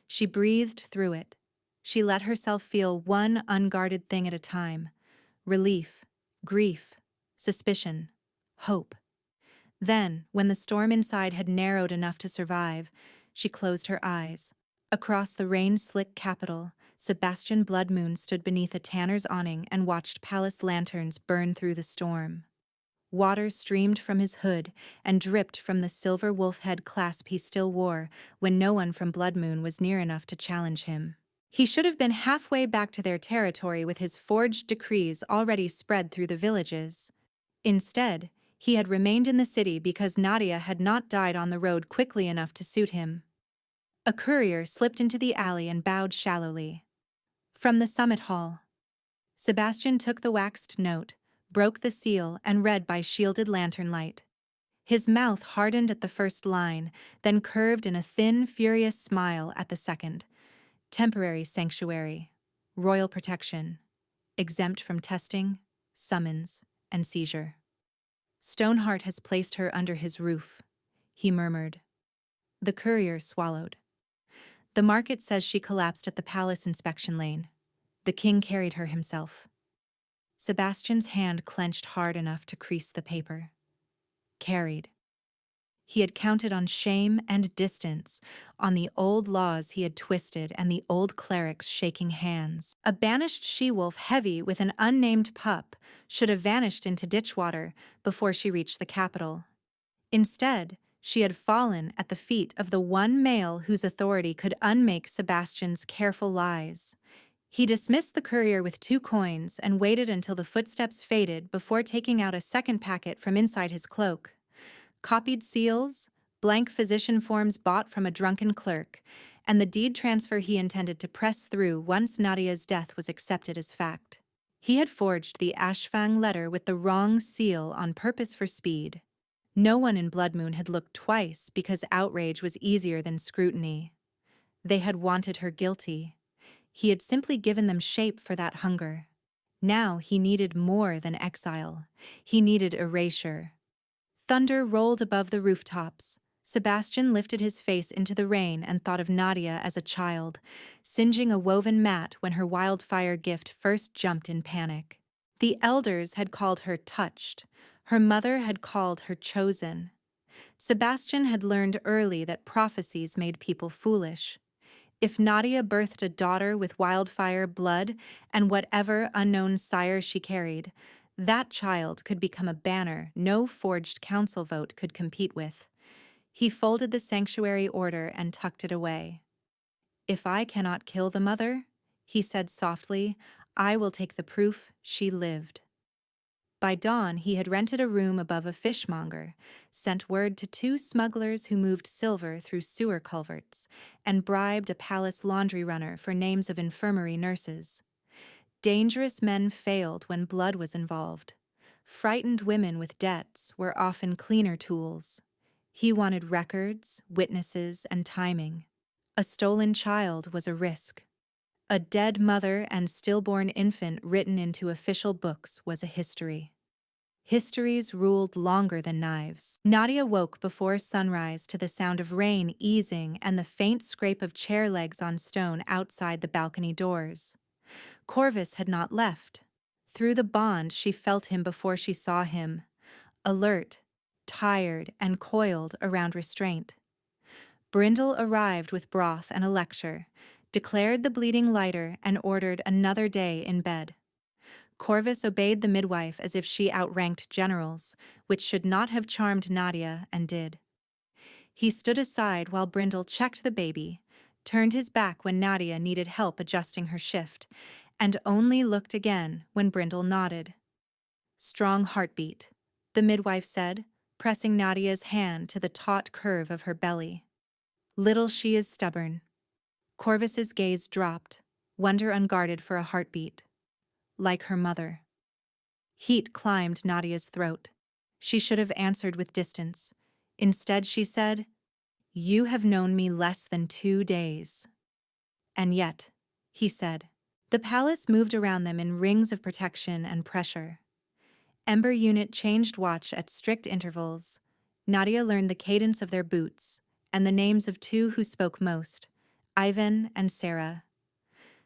She breathed through it. She let herself feel one unguarded thing at a time: relief, grief, suspicion, hope. Then, when the storm inside had narrowed enough to survive, she closed her eyes. Across the rain-slick capital, Sebastian Bloodmoon stood beneath a tanner's awning and watched palace lanterns burn through the storm. Water streamed from his hood and dripped from the silver wolf head clasp he still wore when no one from Bloodmoon was near enough to challenge him. He should have been halfway back to their territory with his forged decrees already spread through the villages. Instead, he had remained in the city because Nadia had not died on the road quickly enough to suit him. A courier slipped into the alley and bowed shallowly. "From the summit hall." Sebastian took the waxed note, broke the seal, and read by shielded lantern light. His mouth hardened at the first line, then curved in a thin, furious smile at the second. Temporary sanctuary, royal protection, exempt from testing, summons, and seizure. Stoneheart has placed her under his roof, he murmured. The courier swallowed. The market says she collapsed at the palace inspection lane. The king carried her himself. Sebastian's hand clenched hard enough to crease the paper. Carried. He had counted on shame and distance, on the old laws he had twisted and the old clerics shaking hands. A banished she-wolf heavy with an unnamed pup should have vanished into ditchwater before she reached the capital. Instead, she had fallen at the feet of the one male whose authority could unmake Sebastian's careful lies. He dismissed the courier with 2 coins and waited until the footsteps faded before taking out a second packet from inside his cloak. Copied seals, blank physician forms bought from a drunken clerk, and the deed transfer he intended to press through once Nadia's death was accepted as fact. He had forged the Ashfang letter with the wrong seal on purpose for speed. No one in Bloodmoon had looked twice because outrage was easier than scrutiny. They had wanted her guilty. He had simply given them shape for that hunger. Now he needed more than exile. He needed erasure. Thunder rolled above the rooftops. Sebastian lifted his face into the rain and thought of Nadia as a child, singeing a woven mat when her wildfire gift first jumped in panic. The elders had called her touched. Her mother had called her chosen. Sebastian had learned early that prophecies made people foolish. If Nadia birthed a daughter with wildfire blood and whatever unknown sire she carried, That child could become a banner no forged council vote could compete with. He folded the sanctuary order and tucked it away. "If I cannot kill the mother," he said softly, "I will take the proof she lived." By dawn, he had rented a room above a fishmonger, sent word to 2 smugglers who moved silver through sewer culverts, and bribed a palace laundry runner for names of infirmary nurses. Dangerous men failed when blood was involved. Frightened women with debts were often cleaner tools. He wanted records, witnesses, and timing. A stolen child was a risk. A dead mother and stillborn infant written into official books was a history. Histories ruled longer than knives. Nadia woke before sunrise to the sound of rain easing and the faint scrape of chair legs on stone outside the balcony doors. Corvus had not left. Through the bond, she felt him before she saw him, alert, tired, and coiled around restraint. Brindle arrived with broth and a lecture, declared the bleeding lighter, and ordered another day in bed. Corvus obeyed the midwife as if she outranked generals, which should not have charmed Nadia and did. He stood aside while Brindle checked the baby, turned his back when Nadia needed help adjusting her shift, and only looked again when Brindle nodded. "Strong heartbeat," the midwife said, pressing Nadia's hand to the taut curve of her belly. "Little she is stubborn." Corvus's gaze dropped, wonder unguarded for a heartbeat. Like her mother. Heat climbed Nadia's throat. She should have answered with distance. Instead, she said, "You have known me less than 2 days." "And yet," he said. The palace moved around them in rings of protection and pressure. Ember Unit changed watch at strict intervals. Nadia learned the cadence of their boots and the names of 2 who spoke most, Ivan and Sarah.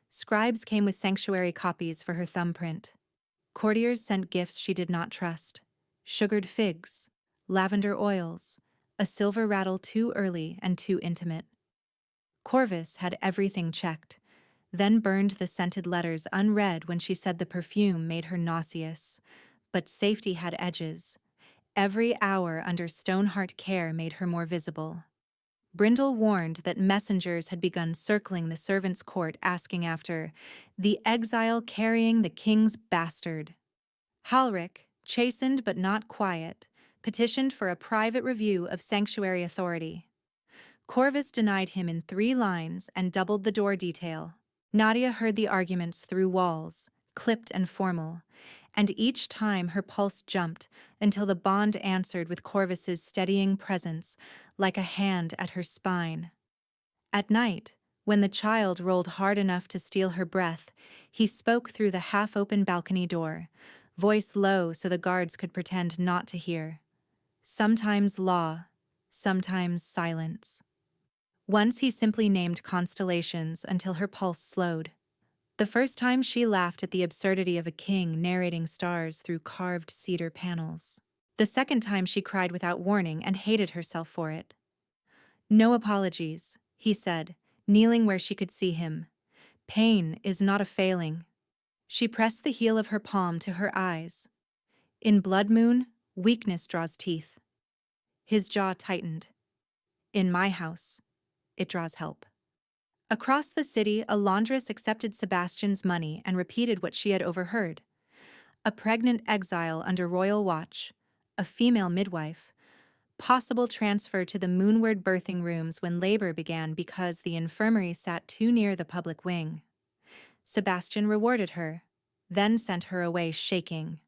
Scribes came with sanctuary copies for her thumbprint. Courtiers sent gifts she did not trust: sugared figs, lavender oils, a silver rattle too early and too intimate. Corvus had everything checked, then burned the scented letters unread when she said the perfume made her nauseous. But safety had edges. Every hour under Stoneheart care made her more visible. Brindle warned that messengers had begun circling the servants' court asking after the exile carrying the king's bastard. Halric, chastened but not quiet, petitioned for a private review of sanctuary authority. Corvus denied him in 3 lines and doubled the door detail. Nadia heard the arguments through walls, clipped and formal, and each time her pulse jumped until the bond answered with Corvus's steadying presence, like a hand at her spine. At night, when the child rolled hard enough to steal her breath, he spoke through the half-open balcony door, voice low so the guards could pretend not to hear. Sometimes law, sometimes silence. Once he simply named constellations until her pulse slowed. The first time she laughed at the absurdity of a king narrating stars through carved cedar panels. The second time she cried without warning and hated herself for it. "No apologies," he said, kneeling where she could see him. "Pain is not a failing." She pressed the heel of her palm to her eyes. "In Blood Moon, weakness draws teeth." His jaw tightened. "In my house, it draws help." Across the city, a laundress accepted Sebastian's money and repeated what she had overheard. A pregnant exile under royal watch, a female midwife, possible transfer to the moonward birthing rooms when labor began because the infirmary sat too near the public wing. Sebastian rewarded her, then sent her away shaking.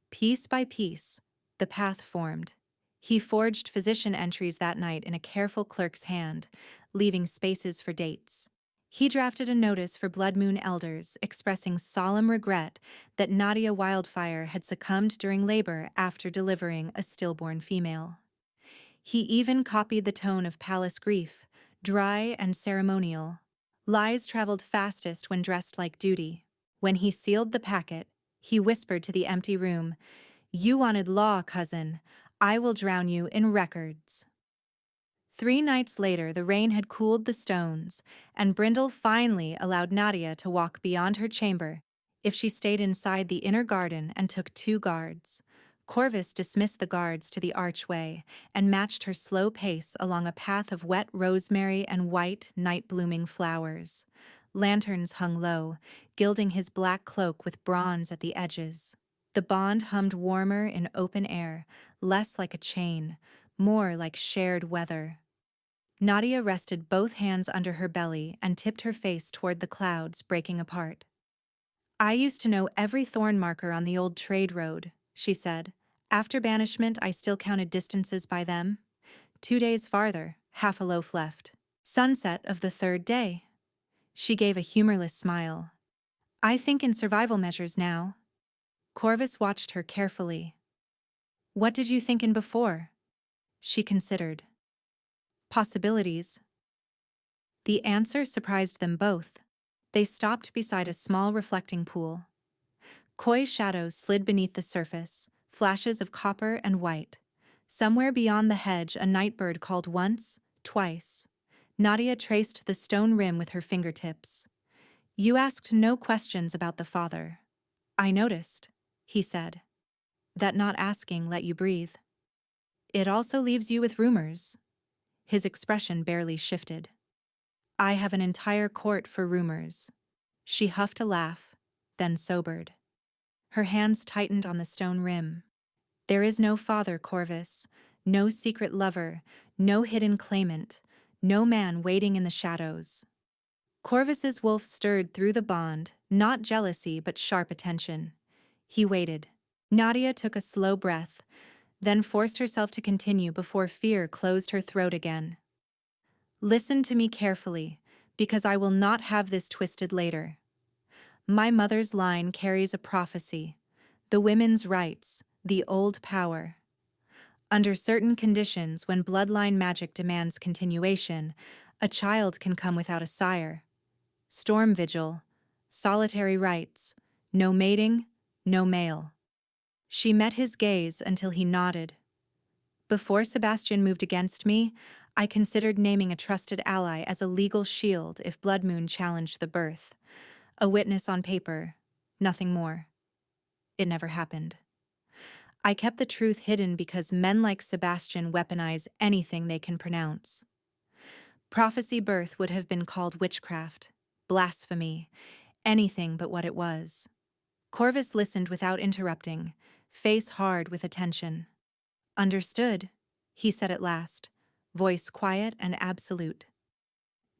Piece by piece, the path formed. He forged physician entries that night in a careful clerk's hand, leaving spaces for dates. He drafted a notice for Blood Moon elders expressing solemn regret that Nadia Wildfire had succumbed during labor after delivering a stillborn female. He even copied the tone of palace grief, dry and ceremonial. Lies traveled fastest when dressed like duty. When he sealed the packet, he whispered to the empty room, "You wanted law, cousin. I will drown you in records." 3 nights later, the rain had cooled the stones, and Brindle finally allowed Nadia to walk beyond her chamber if she stayed inside the inner garden and took 2 guards. Corvus dismissed the guards to the archway and matched her slow pace along a path of wet rosemary and white, night-blooming flowers. Lanterns hung low, gilding his black cloak with bronze at the edges. The bond hummed warmer in open air, less like a chain, more like shared weather. Nadia rested both hands under her belly and tipped her face toward the clouds breaking apart. I used to know every thorn marker on the old trade road, she said. After banishment, I still counted distances by them. 2 days farther, half a loaf left. Sunset of the 3rd day. She gave a humorless smile. I think in survival measures now. Corvus watched her carefully. What did you think in before? She considered. Possibilities. The answer surprised them both. They stopped beside a small reflecting pool. Coy shadows slid beneath the surface, flashes of copper and white. Somewhere beyond the hedge, a nightbird called once, twice. Nadia traced the stone rim with her fingertips. You asked no questions about the father. I noticed, he said, that not asking let you breathe. It also leaves you with rumors. His expression barely shifted. I have an entire court for rumors. She huffed a laugh, then sobered. Her hands tightened on the stone rim. There is no father, Corvus, no secret lover, no hidden claimant, no man waiting in the shadows. Corvus's wolf stirred through the bond, not jealousy but sharp attention. He waited. Nadia took a slow breath, then forced herself to continue before fear closed her throat again. Listen to me carefully, because I will not have this twisted later. My mother's line carries a prophecy, the women's rights, the old power. Under certain conditions, when bloodline magic demands continuation, a child can come without a sire. Storm vigil, solitary rites, no mating, no male. She met his gaze until he nodded. Before Sebastian moved against me, I considered naming a trusted ally as a legal shield if Blood Moon challenged the birth. A witness on paper, nothing more. It never happened. I kept the truth hidden because men like Sebastian weaponize anything they can pronounce. Prophecy birth would have been called witchcraft, blasphemy, anything but what it was. Corvus listened without interrupting, face hard with attention. Understood, he said at last, voice quiet and absolute.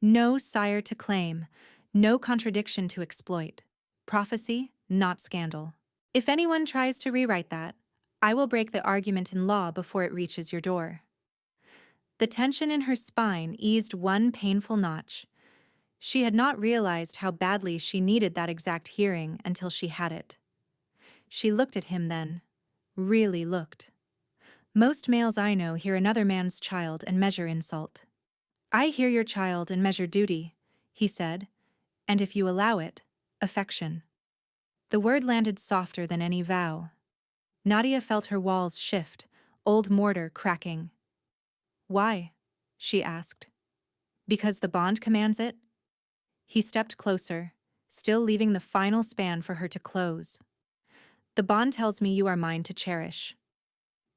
No sire to claim, no contradiction to exploit. Prophecy, not scandal. If anyone tries to rewrite that, I will break the argument in law before it reaches your door. The tension in her spine eased one painful notch. She had not realized how badly she needed that exact hearing until she had it. She looked at him then, really looked. Most males I know hear another man's child and measure insult. I hear your child and measure duty, he said, and if you allow it, affection. The word landed softer than any vow. Nadia felt her walls shift, old mortar cracking. Why? She asked. Because the bond commands it? He stepped closer, still leaving the final span for her to close. The bond tells me you are mine to cherish.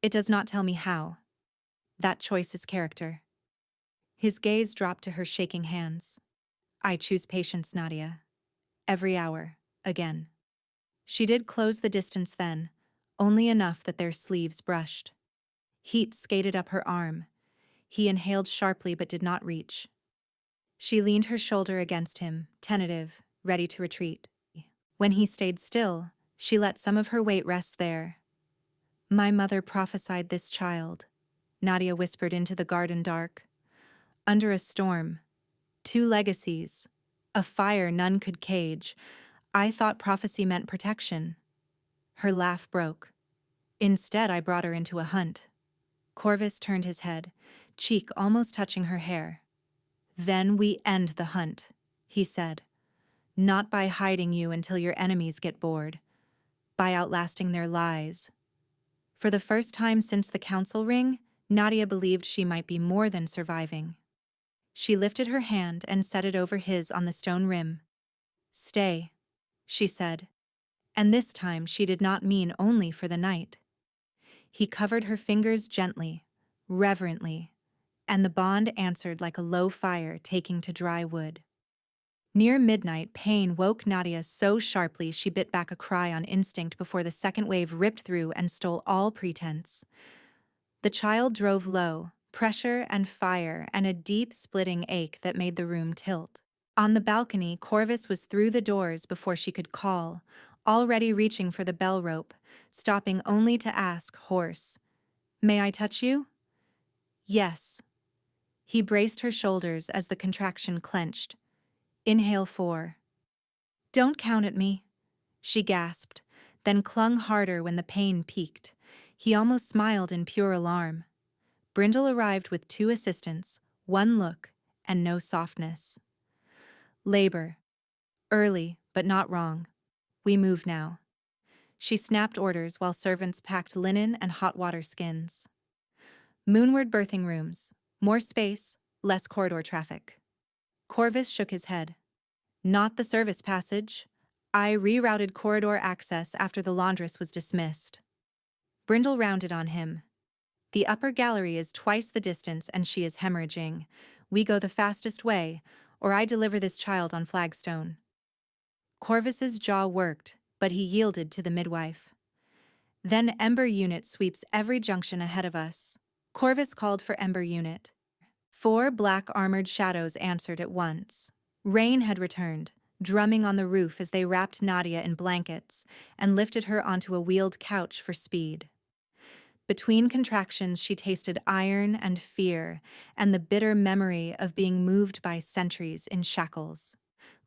It does not tell me how. That choice is character. His gaze dropped to her shaking hands. I choose patience, Nadia. Every hour, again. She did close the distance then, only enough that their sleeves brushed. Heat skated up her arm. He inhaled sharply but did not reach. She leaned her shoulder against him, tentative, ready to retreat. When he stayed still, she let some of her weight rest there. My mother prophesied this child, Nadia whispered into the garden dark. Under a storm, 2 legacies, a fire none could cage. I thought prophecy meant protection. Her laugh broke. Instead, I brought her into a hunt. Corvus turned his head, cheek almost touching her hair. Then we end the hunt, he said. Not by hiding you until your enemies get bored, by outlasting their lies. For the first time since the council ring, Nadia believed she might be more than surviving. She lifted her hand and set it over his on the stone rim. Stay, she said. And this time she did not mean only for the night. He covered her fingers gently, reverently, and the bond answered like a low fire taking to dry wood. Near midnight, pain woke Nadia so sharply she bit back a cry on instinct before the second wave ripped through and stole all pretense. The child drove low, pressure and fire and a deep splitting ache that made the room tilt. On the balcony, Corvus was through the doors before she could call, already reaching for the bell rope, stopping only to ask, hoarse, "May I touch you?" "Yes." He braced her shoulders as the contraction clenched. "Inhale 4. "Don't count at me," she gasped, then clung harder when the pain peaked. He almost smiled in pure alarm. Brindle arrived with 2 assistants, 1 look, and no softness. "Labor. Early, but not wrong. We move now." She snapped orders while servants packed linen and hot water skins. Moonward birthing rooms. More space, less corridor traffic. Corvus shook his head. "Not the service passage. I rerouted corridor access after the laundress was dismissed." Brindle rounded on him. "The upper gallery is twice the distance and she is hemorrhaging. We go the fastest way, or I deliver this child on flagstone." Corvus's jaw worked, but he yielded to the midwife. "Then Ember Unit sweeps every junction ahead of us." Corvus called for Ember Unit. 4 black armored shadows answered at once. Rain had returned, drumming on the roof as they wrapped Nadia in blankets and lifted her onto a wheeled couch for speed. Between contractions, she tasted iron and fear and the bitter memory of being moved by sentries in shackles.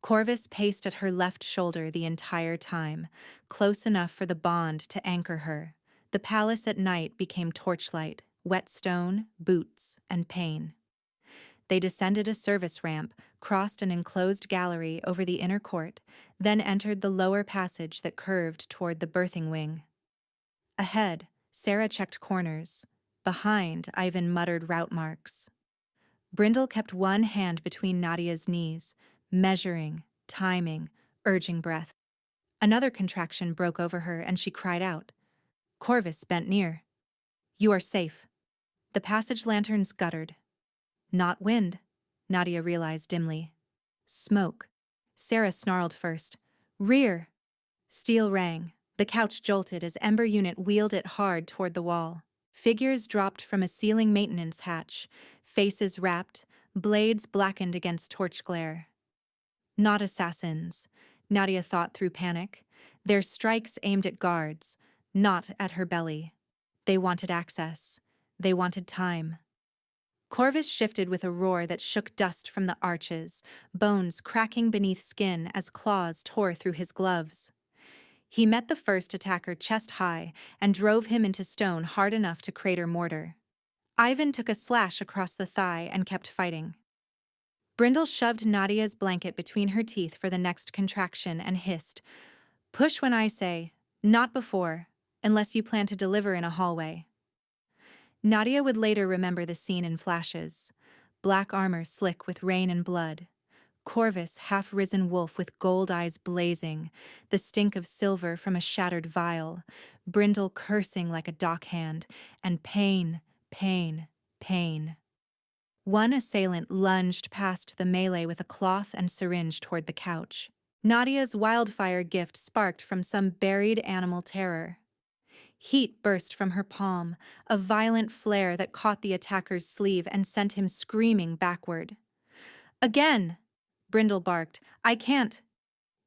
Corvus paced at her left shoulder the entire time, close enough for the bond to anchor her. The palace at night became torchlight, wet stone, boots, and pain. They descended a service ramp, crossed an enclosed gallery over the inner court, then entered the lower passage that curved toward the birthing wing. Ahead, Sarah checked corners. Behind, Ivan muttered route marks. Brindle kept one hand between Nadia's knees, measuring, timing, urging breath. Another contraction broke over her and she cried out. Corvus bent near. "You are safe." The passage lanterns guttered. Not wind, Nadia realized dimly. Smoke. Sarah snarled first. "Rear!" Steel rang. The couch jolted as Ember Unit wheeled it hard toward the wall. Figures dropped from a ceiling maintenance hatch, faces wrapped, blades blackened against torch glare. Not assassins, Nadia thought through panic. Their strikes aimed at guards, not at her belly. They wanted access. They wanted time. Corvus shifted with a roar that shook dust from the arches, bones cracking beneath skin as claws tore through his gloves. He met the first attacker chest high and drove him into stone hard enough to crater mortar. Ivan took a slash across the thigh and kept fighting. Brindle shoved Nadia's blanket between her teeth for the next contraction and hissed, "Push when I say, not before, unless you plan to deliver in a hallway." Nadia would later remember the scene in flashes. Black armor slick with rain and blood. Corvus, half-risen wolf with gold eyes blazing, the stink of silver from a shattered vial, Brindle cursing like a dockhand, and pain, pain, pain. One assailant lunged past the melee with a cloth and syringe toward the couch. Nadia's wildfire gift sparked from some buried animal terror. Heat burst from her palm, a violent flare that caught the attacker's sleeve and sent him screaming backward. "Again!" Brindle barked. "I can't."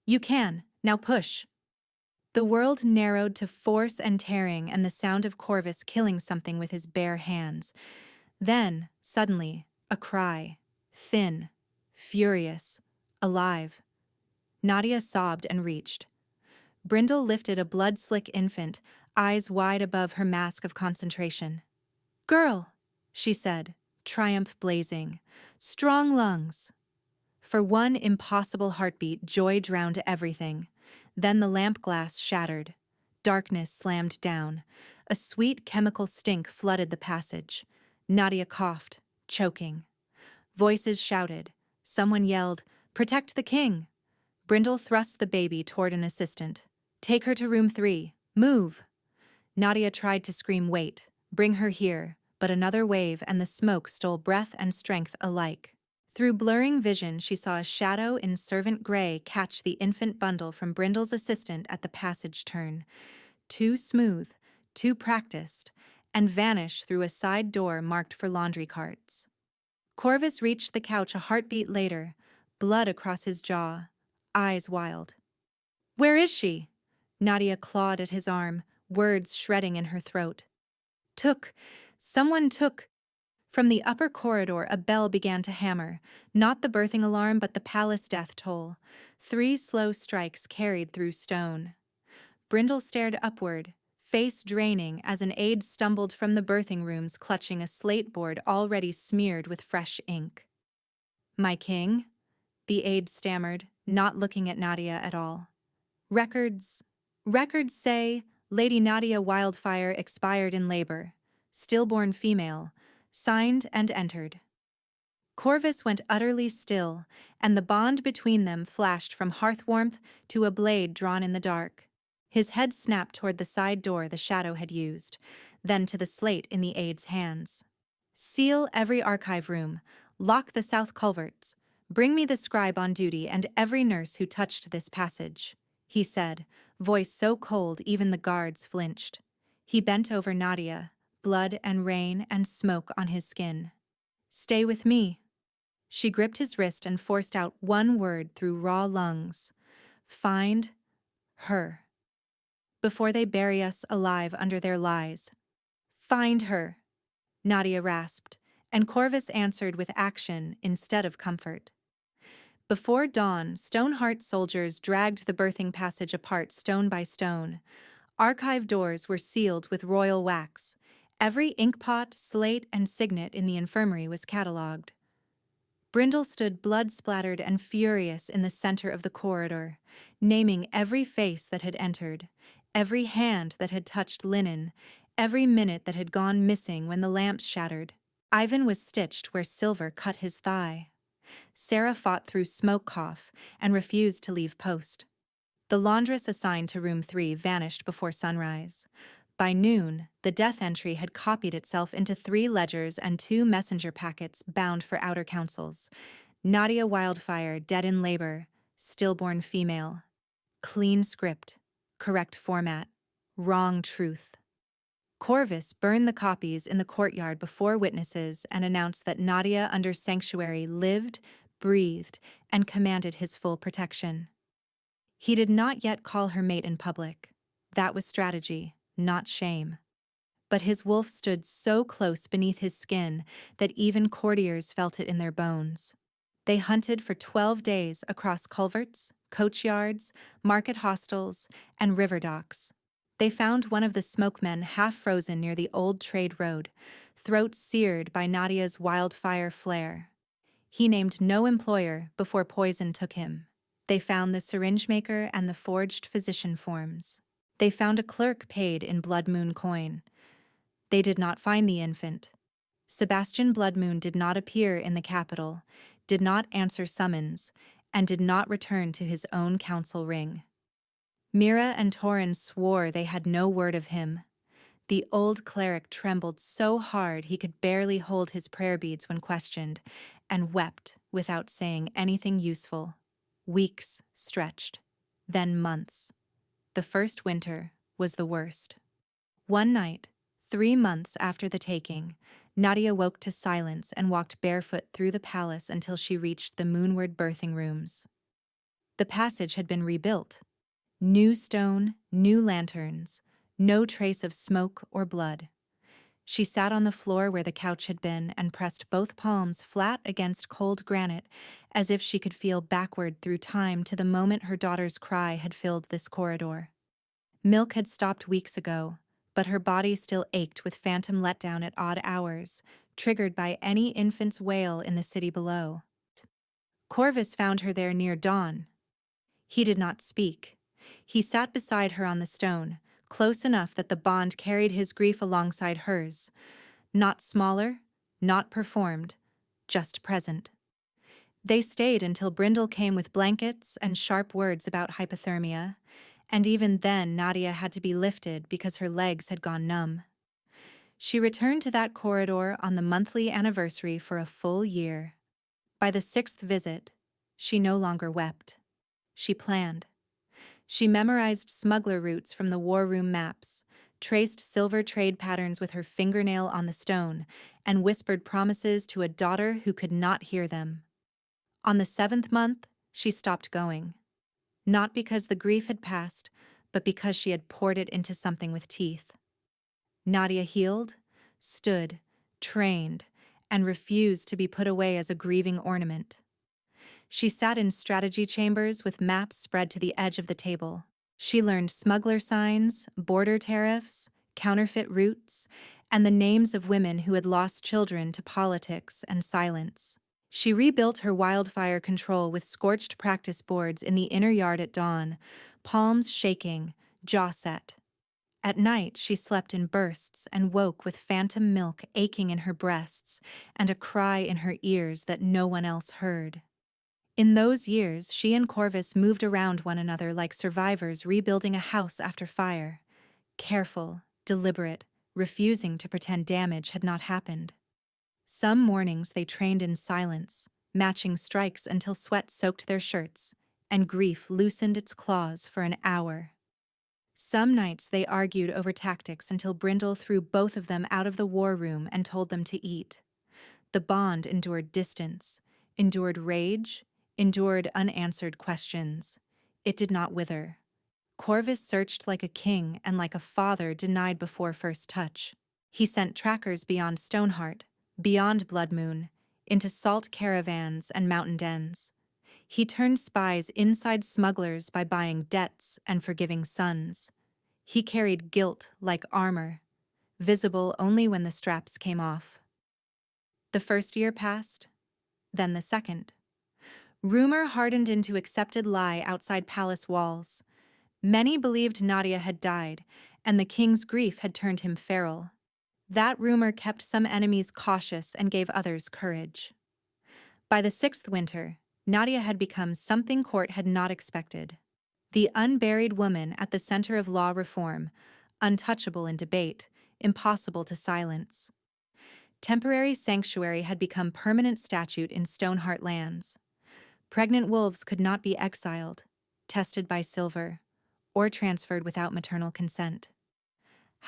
"You can. Now push." The world narrowed to force and tearing and the sound of Corvus killing something with his bare hands. Then, suddenly, a cry. Thin, furious, alive. Nadia sobbed and reached. Brindle lifted a blood-slick infant, eyes wide above her mask of concentration. "Girl," she said, triumph blazing. "Strong lungs." For one impossible heartbeat, joy drowned everything. Then the lamp glass shattered. Darkness slammed down. A sweet chemical stink flooded the passage. Nadia coughed, choking. Voices shouted. Someone yelled, "Protect the king!" Brindle thrust the baby toward an assistant. Take her to room 3. Move! Nadia tried to scream, "Wait, bring her here," but another wave and the smoke stole breath and strength alike. Through blurring vision, she saw a shadow in servant gray catch the infant bundle from Brindle's assistant at the passage turn, too smooth, too practiced, and vanish through a side door marked for laundry carts. Corvus reached the couch a heartbeat later, blood across his jaw, eyes wild. "Where is she?" Nadia clawed at his arm, words shredding in her throat. "Took. Someone took." From the upper corridor, a bell began to hammer, not the birthing alarm but the palace death toll. 3 slow strikes carried through stone. Brindle stared upward, face draining as an aide stumbled from the birthing rooms clutching a slate board already smeared with fresh ink. "My king?" the aide stammered, not looking at Nadia at all. Records say Lady Nadia Wildfire expired in labor, stillborn female, signed and entered. Corvus went utterly still, and the bond between them flashed from hearth warmth to a blade drawn in the dark. His head snapped toward the side door the shadow had used, then to the slate in the aide's hands. "Seal every archive room, lock the south culverts, bring me the scribe on duty and every nurse who touched this passage," he said, voice so cold even the guards flinched. He bent over Nadia, blood and rain and smoke on his skin. "Stay with me." She gripped his wrist and forced out one word through raw lungs. "Find her. Before they bury us alive under their lies. Find her," Nadia rasped, and Corvus answered with action instead of comfort. Before dawn, Stoneheart soldiers dragged the birthing passage apart stone by stone. Archive doors were sealed with royal wax. Every inkpot, slate, and signet in the infirmary was catalogued. Brindle stood blood-splattered and furious in the center of the corridor, naming every face that had entered, every hand that had touched linen, every minute that had gone missing when the lamps shattered. Ivan was stitched where silver cut his thigh. Sarah fought through smoke cough and refused to leave post. The laundress assigned to room 3 vanished before sunrise. By noon, the death entry had copied itself into 3 ledgers and 2 messenger packets bound for outer councils. Nadia Wildfire, dead in labor, stillborn female. Clean script, correct format, wrong truth. Corvus burned the copies in the courtyard before witnesses and announced that Nadia under sanctuary lived, breathed, and commanded his full protection. He did not yet call her mate in public. That was strategy, not shame. But his wolf stood so close beneath his skin that even courtiers felt it in their bones. They hunted for 12 days across culverts, coachyards, market hostels, and river docks. They found one of the smokemen half frozen near the old trade road, throat seared by Nadia's wildfire flare. He named no employer before poison took him. They found the syringe maker and the forged physician forms. They found a clerk paid in Blood Moon coin. They did not find the infant. Sebastian Blood Moon did not appear in the capital, did not answer summons, and did not return to his own council ring. Mira and Torin swore they had no word of him. The old cleric trembled so hard he could barely hold his prayer beads when questioned, and wept without saying anything useful. Weeks stretched, then months. The first winter was the worst. One night, 3 months after the taking, Nadia woke to silence and walked barefoot through the palace until she reached the moonward birthing rooms. The passage had been rebuilt. New stone, new lanterns, no trace of smoke or blood. She sat on the floor where the couch had been and pressed both palms flat against cold granite as if she could feel backward through time to the moment her daughter's cry had filled this corridor. Milk had stopped weeks ago, but her body still ached with phantom letdown at odd hours, triggered by any infant's wail in the city below. Corvus found her there near dawn. He did not speak. He sat beside her on the stone, close enough that the bond carried his grief alongside hers. Not smaller, not performed, just present. They stayed until Brindle came with blankets and sharp words about hypothermia, and even then Nadia had to be lifted because her legs had gone numb. She returned to that corridor on the monthly anniversary for a full year. By the sixth visit, she no longer wept. She planned. She memorized smuggler routes from the war room maps, traced silver trade patterns with her fingernail on the stone, and whispered promises to a daughter who could not hear them. On the seventh month, she stopped going. Not because the grief had passed, but because she had poured it into something with teeth. Nadia healed, stood, trained, and refused to be put away as a grieving ornament. She sat in strategy chambers with maps spread to the edge of the table. She learned smuggler signs, border tariffs, counterfeit routes, and the names of women who had lost children to politics and silence. She rebuilt her wildfire control with scorched practice boards in the inner yard at dawn, palms shaking, jaw set. At night, she slept in bursts and woke with phantom milk aching in her breasts and a cry in her ears that no one else heard. In those years, she and Corvus moved around one another like survivors rebuilding a house after fire, careful, deliberate, refusing to pretend damage had not happened. Some mornings they trained in silence, matching strikes until sweat soaked their shirts, and grief loosened its claws for an hour. Some nights they argued over tactics until Brindle threw both of them out of the war room and told them to eat. The bond endured distance, endured rage, endured unanswered questions. It did not wither. Corvus searched like a king and like a father denied before first touch. He sent trackers beyond Stoneheart, beyond Blood Moon, into salt caravans and mountain dens. He turned spies inside smugglers by buying debts and forgiving sons. He carried guilt like armor, visible only when the straps came off. The first year passed, then the second. Rumor hardened into accepted lie outside palace walls. Many believed Nadia had died, and the king's grief had turned him feral. That rumor kept some enemies cautious and gave others courage. By the sixth winter, Nadia had become something court had not expected. The unburied woman at the center of law reform, untouchable in debate, impossible to silence. Temporary sanctuary had become permanent statute in Stoneheart lands. Pregnant wolves could not be exiled, tested by silver, or transferred without maternal consent.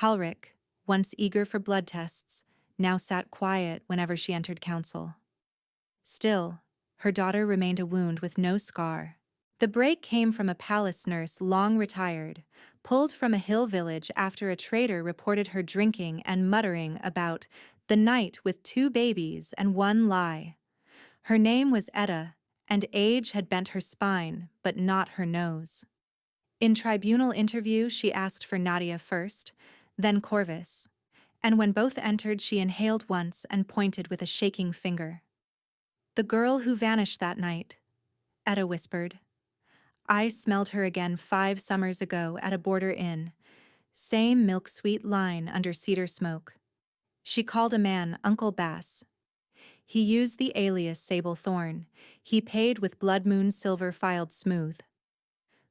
Halric, once eager for blood tests, now sat quiet whenever she entered council. Still, her daughter remained a wound with no scar. The break came from a palace nurse long retired, pulled from a hill village after a trader reported her drinking and muttering about the night with 2 babies and 1 lie. Her name was Etta, and age had bent her spine, but not her nose. In tribunal interview, she asked for Nadia first, then Corvus, and when both entered, she inhaled once and pointed with a shaking finger. "The girl who vanished that night," Etta whispered. "I smelled her again 5 summers ago at a border inn. Same milk-sweet line under cedar smoke. She called a man Uncle Bass. He used the alias Sable Thorn. He paid with Blood Moon silver filed smooth."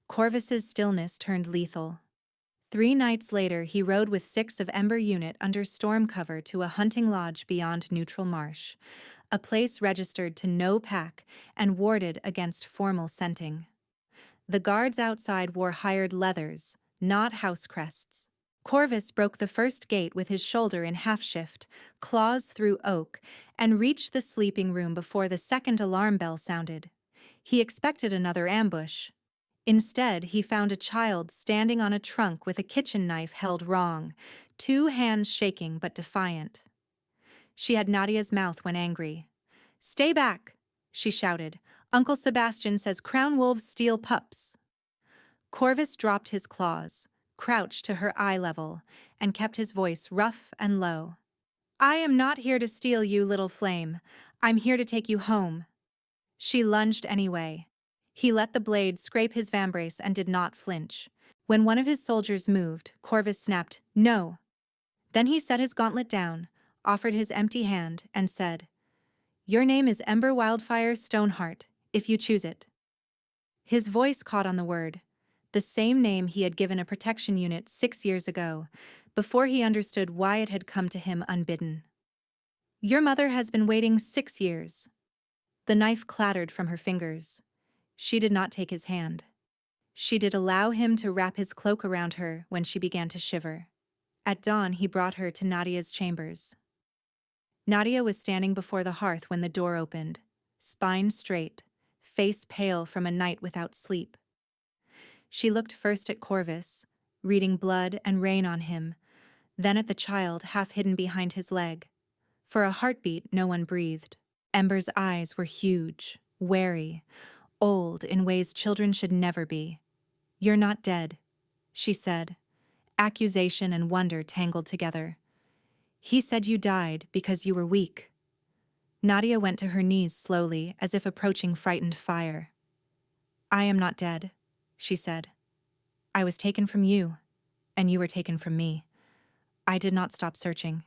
Corvus's stillness turned lethal. 3 nights later, he rode with 6 of Ember Unit under storm cover to a hunting lodge beyond Neutral Marsh, a place registered to no pack and warded against formal scenting. The guards outside wore hired leathers, not house crests. Corvus broke the first gate with his shoulder in half-shift, claws through oak, and reached the sleeping room before the second alarm bell sounded. He expected another ambush. Instead, he found a child standing on a trunk with a kitchen knife held wrong, 2 hands shaking but defiant. She had Nadia's mouth when angry. "Stay back," she shouted. "Uncle Sebastian says crown wolves steal pups." Corvus dropped his claws, crouched to her eye level, and kept his voice rough and low. "I am not here to steal you, little flame. I'm here to take you home." She lunged anyway. He let the blade scrape his vambrace and did not flinch. When one of his soldiers moved, Corvus snapped, "No." Then he set his gauntlet down, offered his empty hand, and said, "Your name is Ember Wildfire Stoneheart, if you choose it." His voice caught on the word. the same name he had given a protection unit 6 years ago, before he understood why it had come to him unbidden. Your mother has been waiting 6 years. The knife clattered from her fingers. She did not take his hand. She did allow him to wrap his cloak around her when she began to shiver. At dawn, he brought her to Nadia's chambers. Nadia was standing before the hearth when the door opened, spine straight, face pale from a night without sleep. She looked first at Corvus, reading blood and rain on him, then at the child half hidden behind his leg. For a heartbeat, no one breathed. Ember's eyes were huge, wary, old in ways children should never be. "You're not dead," she said, accusation and wonder tangled together. "He said you died because you were weak." Nadia went to her knees slowly, as if approaching frightened fire. "I am not dead," she said. "I was taken from you, and you were taken from me. I did not stop searching.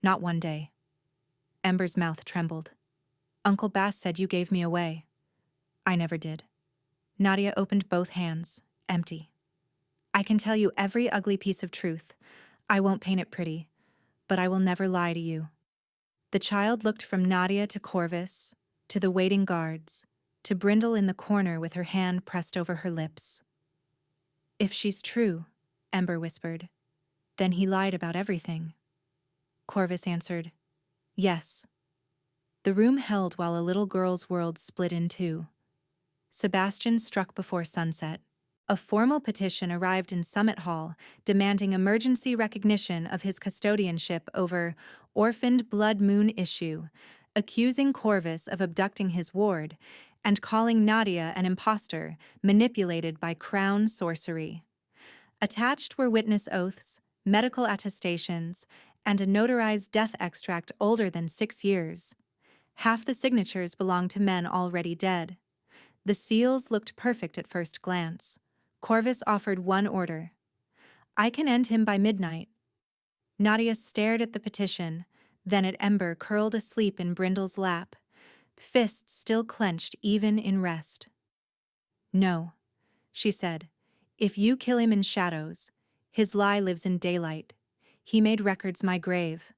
Not one day." Ember's mouth trembled. "Uncle Bass said you gave me away." "I never did." Nadia opened both hands, empty. "I can tell you every ugly piece of truth. I won't paint it pretty, but I will never lie to you." The child looked from Nadia to Corvus, to the waiting guards, to Brindle in the corner with her hand pressed over her lips. "If she's true," Ember whispered, "then he lied about everything." Corvus answered, "Yes." The room held while a little girl's world split in two. Sebastian struck before sunset. A formal petition arrived in Summit Hall demanding emergency recognition of his custodianship over orphaned blood moon issue, accusing Corvus of abducting his ward, and calling Nadia an impostor manipulated by crown sorcery. Attached were witness oaths, medical attestations, and a notarized death extract older than 6 years. Half the signatures belonged to men already dead. The seals looked perfect at first glance. Corvus offered one order: "I can end him by midnight." Nadia stared at the petition, then at Ember curled asleep in Brindle's lap, fists still clenched even in rest. "No," she said. "If you kill him in shadows, his lie lives in daylight. He made records my grave.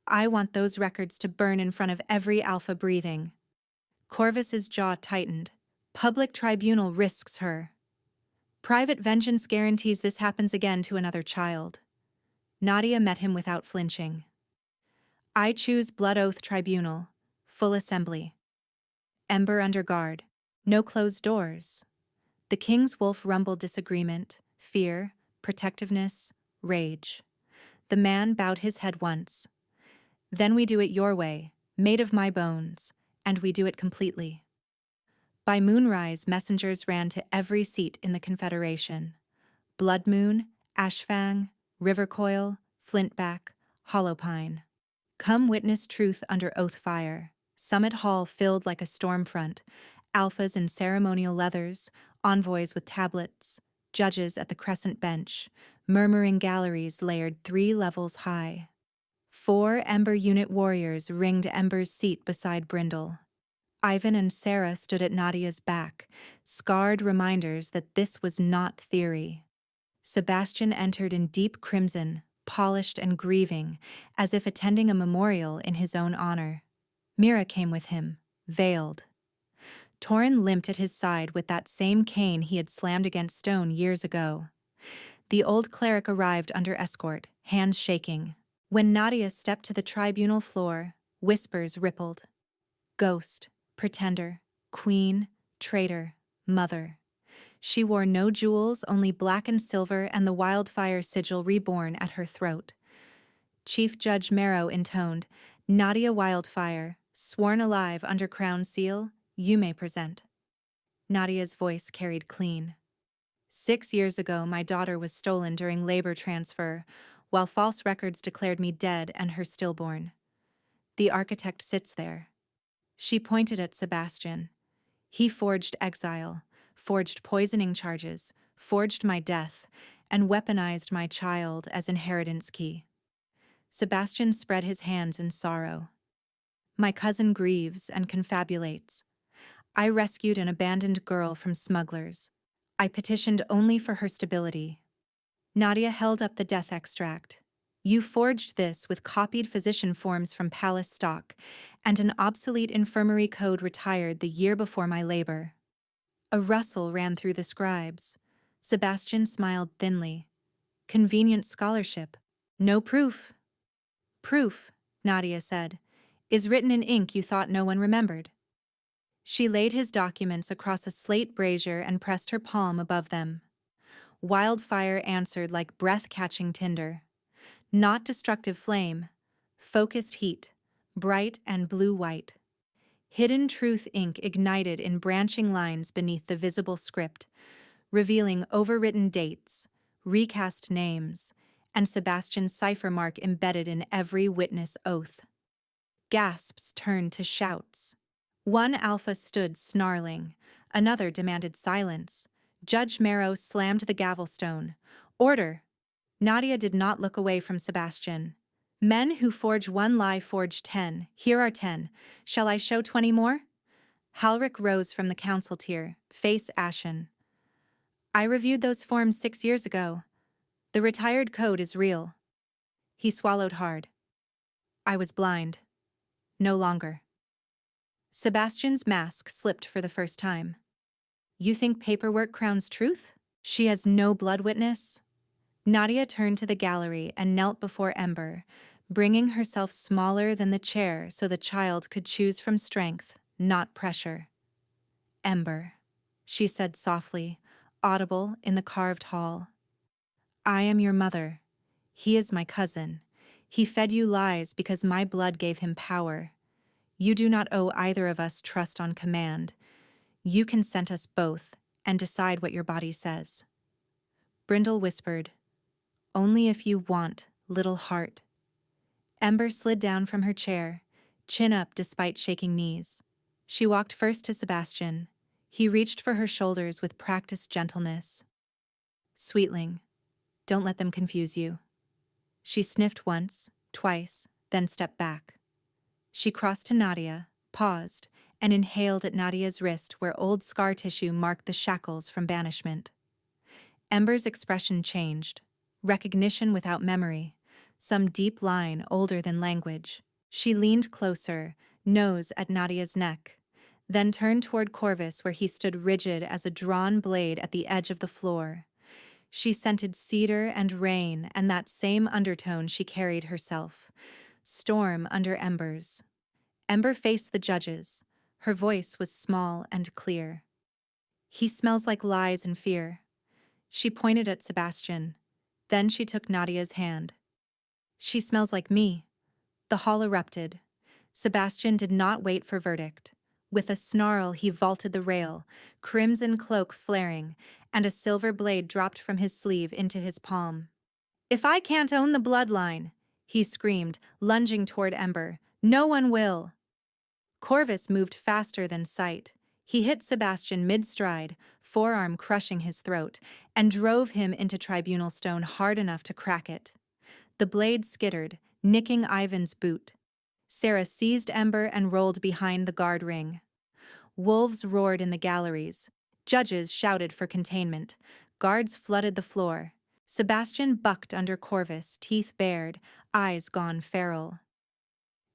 I want those records to burn in front of every alpha breathing." Corvus's jaw tightened. Public tribunal risks her. Private vengeance guarantees this happens again to another child. Nadia met him without flinching. "I choose blood oath tribunal. Full assembly." Ember under guard. No closed doors. The king's wolf rumbled disagreement, fear, protectiveness, rage. The man bowed his head once. "Then we do it your way, made of my bones, and we do it completely." By moonrise, messengers ran to every seat in the Confederation. Blood Moon, Ashfang, Rivercoil, Flintback, Hollowpine. Come witness truth under oath fire. Summit Hall filled like a storm front, alphas in ceremonial leathers, envoys with tablets, judges at the crescent bench, murmuring galleries layered 3 levels high. 4 Ember Unit warriors ringed Ember's seat beside Brindle. Ivan and Sarah stood at Nadia's back, scarred reminders that this was not theory. Sebastian entered in deep crimson, polished and grieving, as if attending a memorial in his own honor. Mira came with him, veiled. Torin limped at his side with that same cane he had slammed against stone years ago. The old cleric arrived under escort, hands shaking. When Nadia stepped to the tribunal floor, whispers rippled. Ghost, pretender, queen, traitor, mother. She wore no jewels, only black and silver and the wildfire sigil reborn at her throat. Chief Judge Marrow intoned, "Nadia Wildfire, sworn alive under crown seal, you may present." Nadia's voice carried clean. 6 years ago, my daughter was stolen during labor transfer, while false records declared me dead and her stillborn. The architect sits there. She pointed at Sebastian. He forged exile, forged poisoning charges, forged my death, and weaponized my child as inheritance key. Sebastian spread his hands in sorrow. My cousin grieves and confabulates. I rescued an abandoned girl from smugglers. I petitioned only for her stability. Nadia held up the death extract. You forged this with copied physician forms from palace stock and an obsolete infirmary code retired the year before my labor. A rustle ran through the scribes. Sebastian smiled thinly. Convenient scholarship. No proof. Proof, Nadia said, is written in ink you thought no one remembered. She laid his documents across a slate brazier and pressed her palm above them. Wildfire answered like breath-catching tinder. Not destructive flame, focused heat, bright and blue-white. Hidden truth ink ignited in branching lines beneath the visible script, revealing overwritten dates, recast names, and Sebastian's cipher mark embedded in every witness oath. Gasps turned to shouts. One alpha stood snarling, another demanded silence. Judge Marrow slammed the gavel stone. Order! Nadia did not look away from Sebastian. Men who forge one lie forge 10. Here are 10. Shall I show 20 more? Halric rose from the council tier, face ashen. I reviewed those forms 6 years ago. The retired code is real. He swallowed hard. I was blind. No longer. Sebastian's mask slipped for the first time. You think paperwork crowns truth? She has no blood witness? Nadia turned to the gallery and knelt before Ember, bringing herself smaller than the chair so the child could choose from strength, not pressure. Ember, she said softly, audible in the carved hall. I am your mother. He is my cousin. He fed you lies because my blood gave him power. You do not owe either of us trust on command. You consent us both and decide what your body says. Brindle whispered, only if you want, little heart. Ember slid down from her chair, chin up despite shaking knees. She walked first to Sebastian. He reached for her shoulders with practiced gentleness. Sweetling, don't let them confuse you. She sniffed once, twice, then stepped back. She crossed to Nadia, paused, and inhaled at Nadia's wrist where old scar tissue marked the shackles from banishment. Ember's expression changed. Recognition without memory. Some deep line older than language. She leaned closer, nose at Nadia's neck, then turned toward Corvus where he stood rigid as a drawn blade at the edge of the floor. She scented cedar and rain and that same undertone she carried herself. Storm under embers. Ember faced the judges. Her voice was small and clear. He smells like lies and fear. She pointed at Sebastian. Then she took Nadia's hand. She smells like me. The hall erupted. Sebastian did not wait for verdict. With a snarl, he vaulted the rail, crimson cloak flaring, and a silver blade dropped from his sleeve into his palm. If I can't own the bloodline, he screamed, lunging toward Ember, no one will. Corvus moved faster than sight. He hit Sebastian mid-stride, forearm crushing his throat, and drove him into tribunal stone hard enough to crack it. The blade skittered, nicking Ivan's boot. Sarah seized Ember and rolled behind the guard ring. Wolves roared in the galleries. Judges shouted for containment. Guards flooded the floor. Sebastian bucked under Corvus, teeth bared, eyes gone feral.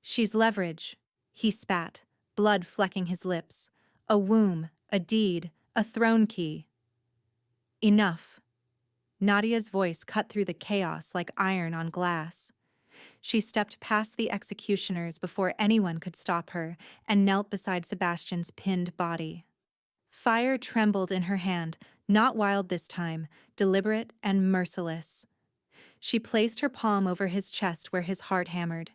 She's leverage, he spat, blood flecking his lips. A womb, a deed, a throne key. Enough. Nadia's voice cut through the chaos like iron on glass. She stepped past the executioners before anyone could stop her and knelt beside Sebastian's pinned body. Fire trembled in her hand, not wild this time, deliberate and merciless. She placed her palm over his chest where his heart hammered.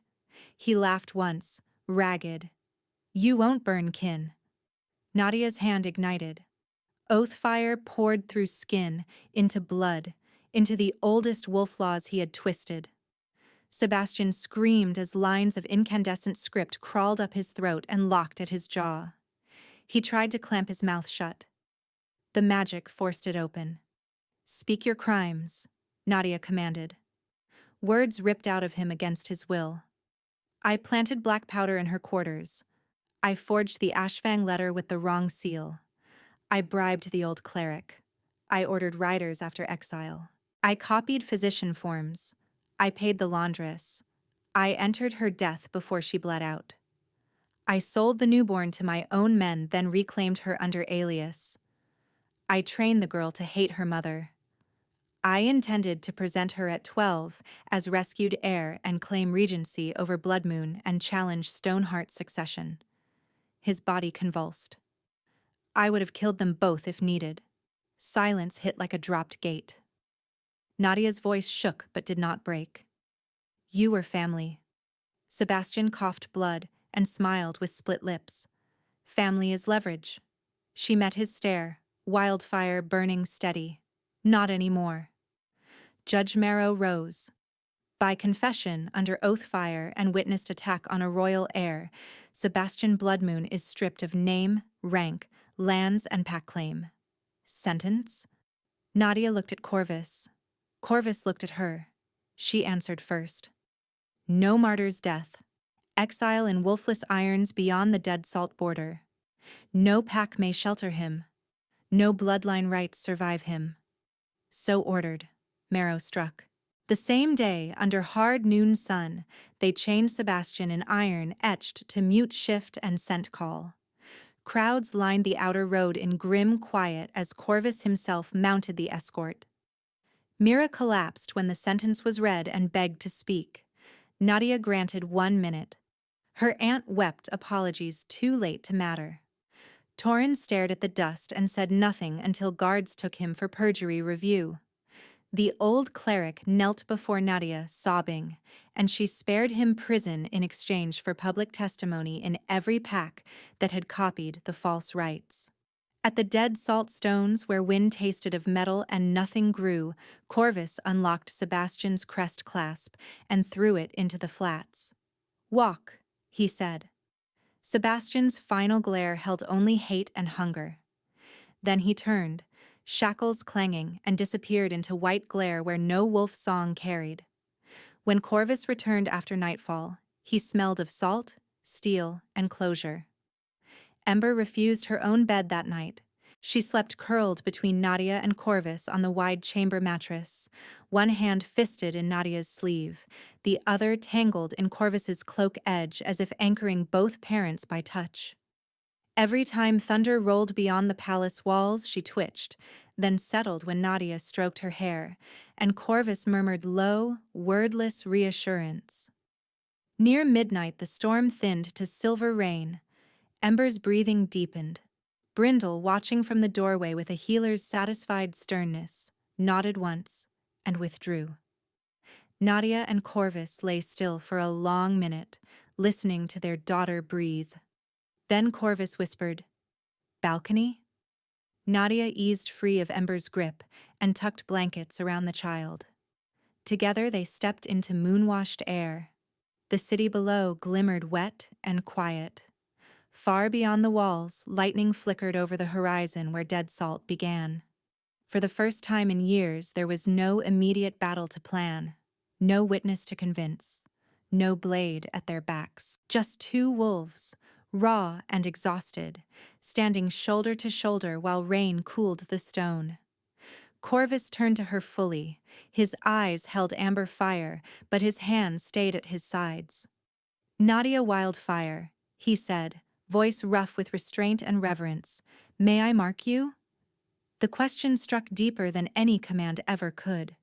He laughed once, ragged. You won't burn, kin. Nadia's hand ignited. Oath fire poured through skin, into blood, into the oldest wolf laws he had twisted. Sebastian screamed as lines of incandescent script crawled up his throat and locked at his jaw. He tried to clamp his mouth shut. The magic forced it open. Speak your crimes, Nadia commanded. Words ripped out of him against his will. I planted black powder in her quarters. I forged the Ashfang letter with the wrong seal. I bribed the old cleric. I ordered riders after exile. I copied physician forms. I paid the laundress. I entered her death before she bled out. I sold the newborn to my own men, then reclaimed her under alias. I trained the girl to hate her mother. I intended to present her at 12 as rescued heir and claim regency over Bloodmoon and challenge Stoneheart's succession. His body convulsed. I would have killed them both if needed. Silence hit like a dropped gate. Nadia's voice shook but did not break. You were family. Sebastian coughed blood and smiled with split lips. Family is leverage. She met his stare, wildfire burning steady. Not anymore. Judge Marrow rose. By confession, under oath fire and witnessed attack on a royal heir, Sebastian Bloodmoon is stripped of name, rank, lands, and pack claim. Sentence? Nadia looked at Corvus. Corvus looked at her. She answered first. No martyr's death. Exile in wolfless irons beyond the dead salt border. No pack may shelter him. No bloodline rights survive him. So ordered. Marrow struck. The same day, under hard noon sun, they chained Sebastian in iron etched to mute shift and scent call. Crowds lined the outer road in grim quiet as Corvus himself mounted the escort. Mira collapsed when the sentence was read and begged to speak. Nadia granted 1 minute. Her aunt wept apologies too late to matter. Torin stared at the dust and said nothing until guards took him for perjury review. The old cleric knelt before Nadia, sobbing, and she spared him prison in exchange for public testimony in every pack that had copied the false rites. At the dead salt stones where wind tasted of metal and nothing grew, Corvus unlocked Sebastian's crest clasp and threw it into the flats. Walk, he said. Sebastian's final glare held only hate and hunger. Then he turned, shackles clanging, and disappeared into white glare where no wolf song carried. When Corvus returned after nightfall, he smelled of salt, steel, and closure. Ember refused her own bed that night. She slept curled between Nadia and Corvus on the wide chamber mattress, one hand fisted in Nadia's sleeve, the other tangled in Corvus's cloak edge as if anchoring both parents by touch. Every time thunder rolled beyond the palace walls, she twitched, then settled when Nadia stroked her hair, and Corvus murmured low, wordless reassurance. Near midnight, the storm thinned to silver rain. Ember's breathing deepened. Brindle, watching from the doorway with a healer's satisfied sternness, nodded once and withdrew. Nadia and Corvus lay still for a long minute, listening to their daughter breathe. Then Corvus whispered, "Balcony?" Nadia eased free of Ember's grip and tucked blankets around the child. Together they stepped into moon-washed air. The city below glimmered wet and quiet. Far beyond the walls, lightning flickered over the horizon where dead salt began. For the first time in years, there was no immediate battle to plan, no witness to convince, no blade at their backs. Just two wolves, raw and exhausted, standing shoulder to shoulder while rain cooled the stone. Corvus turned to her fully. His eyes held amber fire, but his hands stayed at his sides. "Nadia Wildfire," he said, voice rough with restraint and reverence, "may I mark you?" The question struck deeper than any command ever could.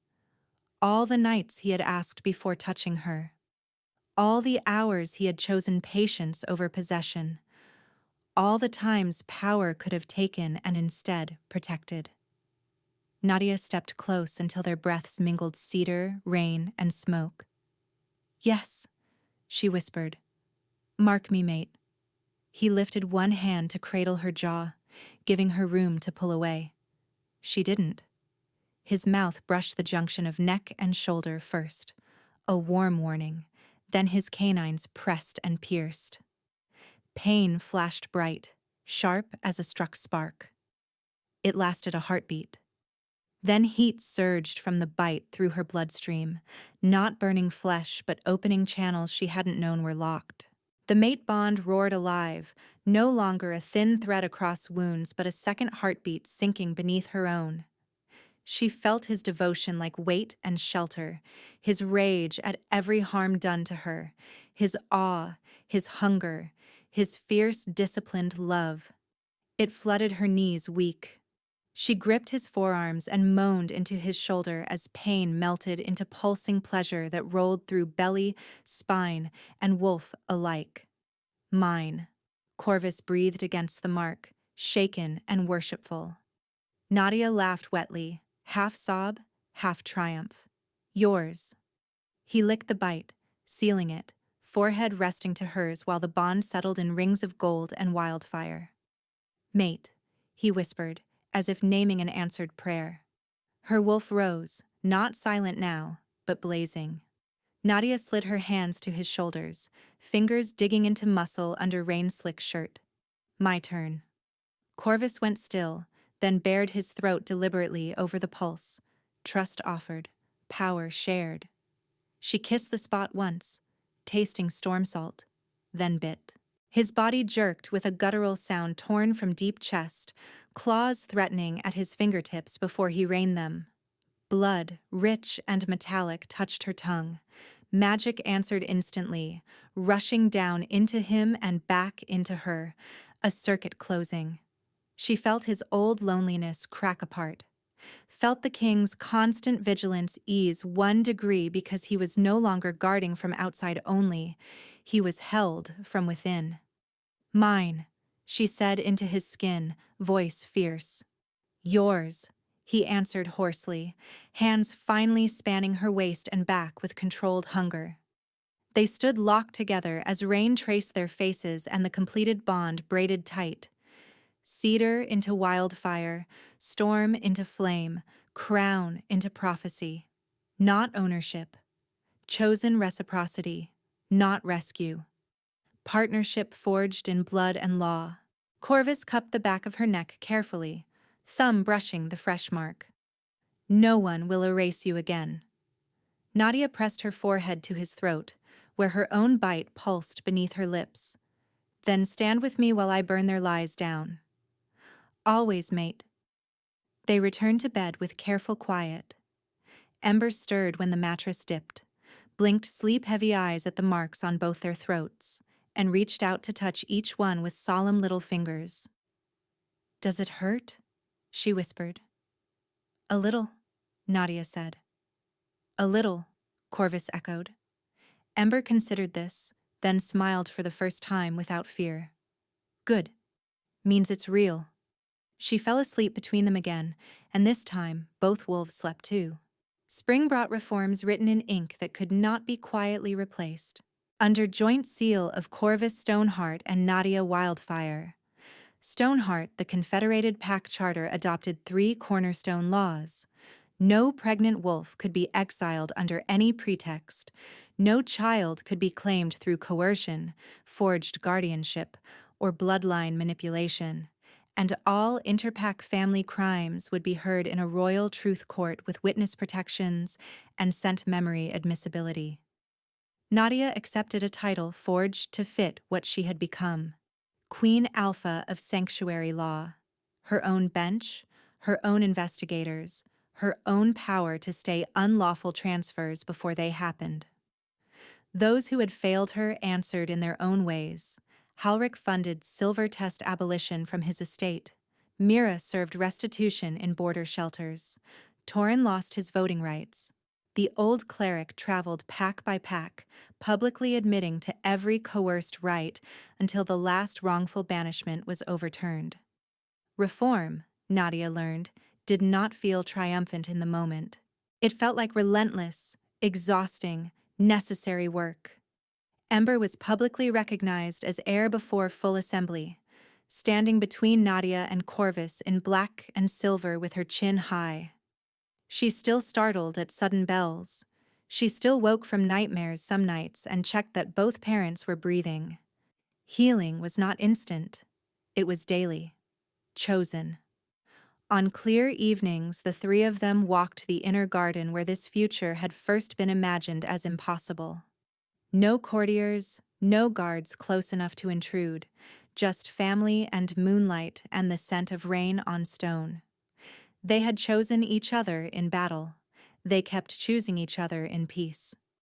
All the nights he had asked before touching her. All the hours he had chosen patience over possession. All the times power could have taken and instead protected. Nadia stepped close until their breaths mingled cedar, rain, and smoke. "Yes," she whispered. "Mark me, mate." He lifted one hand to cradle her jaw, giving her room to pull away. She didn't. His mouth brushed the junction of neck and shoulder first, a warm warning, then his canines pressed and pierced. Pain flashed bright, sharp as a struck spark. It lasted a heartbeat. Then heat surged from the bite through her bloodstream, not burning flesh but opening channels she hadn't known were locked. The mate bond roared alive, no longer a thin thread across wounds but a second heartbeat sinking beneath her own. She felt his devotion like weight and shelter, his rage at every harm done to her, his awe, his hunger, his fierce, disciplined love. It flooded her knees weak. She gripped his forearms and moaned into his shoulder as pain melted into pulsing pleasure that rolled through belly, spine, and wolf alike. Mine. Corvus breathed against the mark, shaken and worshipful. Nadia laughed wetly, half sob, half triumph. Yours. He licked the bite, sealing it, forehead resting to hers while the bond settled in rings of gold and wildfire. Mate, he whispered, as if naming an answered prayer. Her wolf rose, not silent now, but blazing. Nadia slid her hands to his shoulders, fingers digging into muscle under rain-slick shirt. My turn. Corvus went still, then bared his throat deliberately over the pulse. Trust offered, power shared. She kissed the spot once, tasting storm salt, then bit. His body jerked with a guttural sound torn from deep chest, claws threatening at his fingertips before he reined them. Blood, rich and metallic, touched her tongue. Magic answered instantly, rushing down into him and back into her, a circuit closing. She felt his old loneliness crack apart. Felt the king's constant vigilance ease 1 degree because he was no longer guarding from outside only. He was held from within. Mine, she said into his skin, voice fierce. Yours, he answered hoarsely, hands finally spanning her waist and back with controlled hunger. They stood locked together as rain traced their faces and the completed bond braided tight. Cedar into wildfire, storm into flame, crown into prophecy. Not ownership. Chosen reciprocity, not rescue. Partnership forged in blood and law. Corvus cupped the back of her neck carefully, thumb brushing the fresh mark. No one will erase you again. Nadia pressed her forehead to his throat, where her own bite pulsed beneath her lips. Then stand with me while I burn their lies down. Always, mate. They returned to bed with careful quiet. Ember stirred when the mattress dipped, blinked sleep-heavy eyes at the marks on both their throats, and reached out to touch each one with solemn little fingers. Does it hurt? She whispered. A little, Nadia said. A little, Corvus echoed. Ember considered this, then smiled for the first time without fear. Good. Means it's real. She fell asleep between them again, and this time both wolves slept too. Spring brought reforms written in ink that could not be quietly replaced. Under joint seal of Corvus Stoneheart and Nadia Wildfire. Stoneheart, the Confederated Pack Charter, adopted 3 cornerstone laws. No pregnant wolf could be exiled under any pretext. No child could be claimed through coercion, forged guardianship, or bloodline manipulation. And all interpack family crimes would be heard in a royal truth court with witness protections and scent memory admissibility. Nadia accepted a title forged to fit what she had become. Queen Alpha of Sanctuary Law. Her own bench, her own investigators, her own power to stay unlawful transfers before they happened. Those who had failed her answered in their own ways. Halric funded silver test abolition from his estate. Mira served restitution in border shelters. Torin lost his voting rights. The old cleric traveled pack by pack, publicly admitting to every coerced right until the last wrongful banishment was overturned. Reform, Nadia learned, did not feel triumphant in the moment. It felt like relentless, exhausting, necessary work. Ember was publicly recognized as heir before full assembly, standing between Nadia and Corvus in black and silver with her chin high. She still startled at sudden bells. She still woke from nightmares some nights and checked that both parents were breathing. Healing was not instant. It was daily. Chosen. On clear evenings, the 3 of them walked the inner garden where this future had first been imagined as impossible. No courtiers, no guards close enough to intrude, just family and moonlight and the scent of rain on stone. They had chosen each other in battle. They kept choosing each other in peace.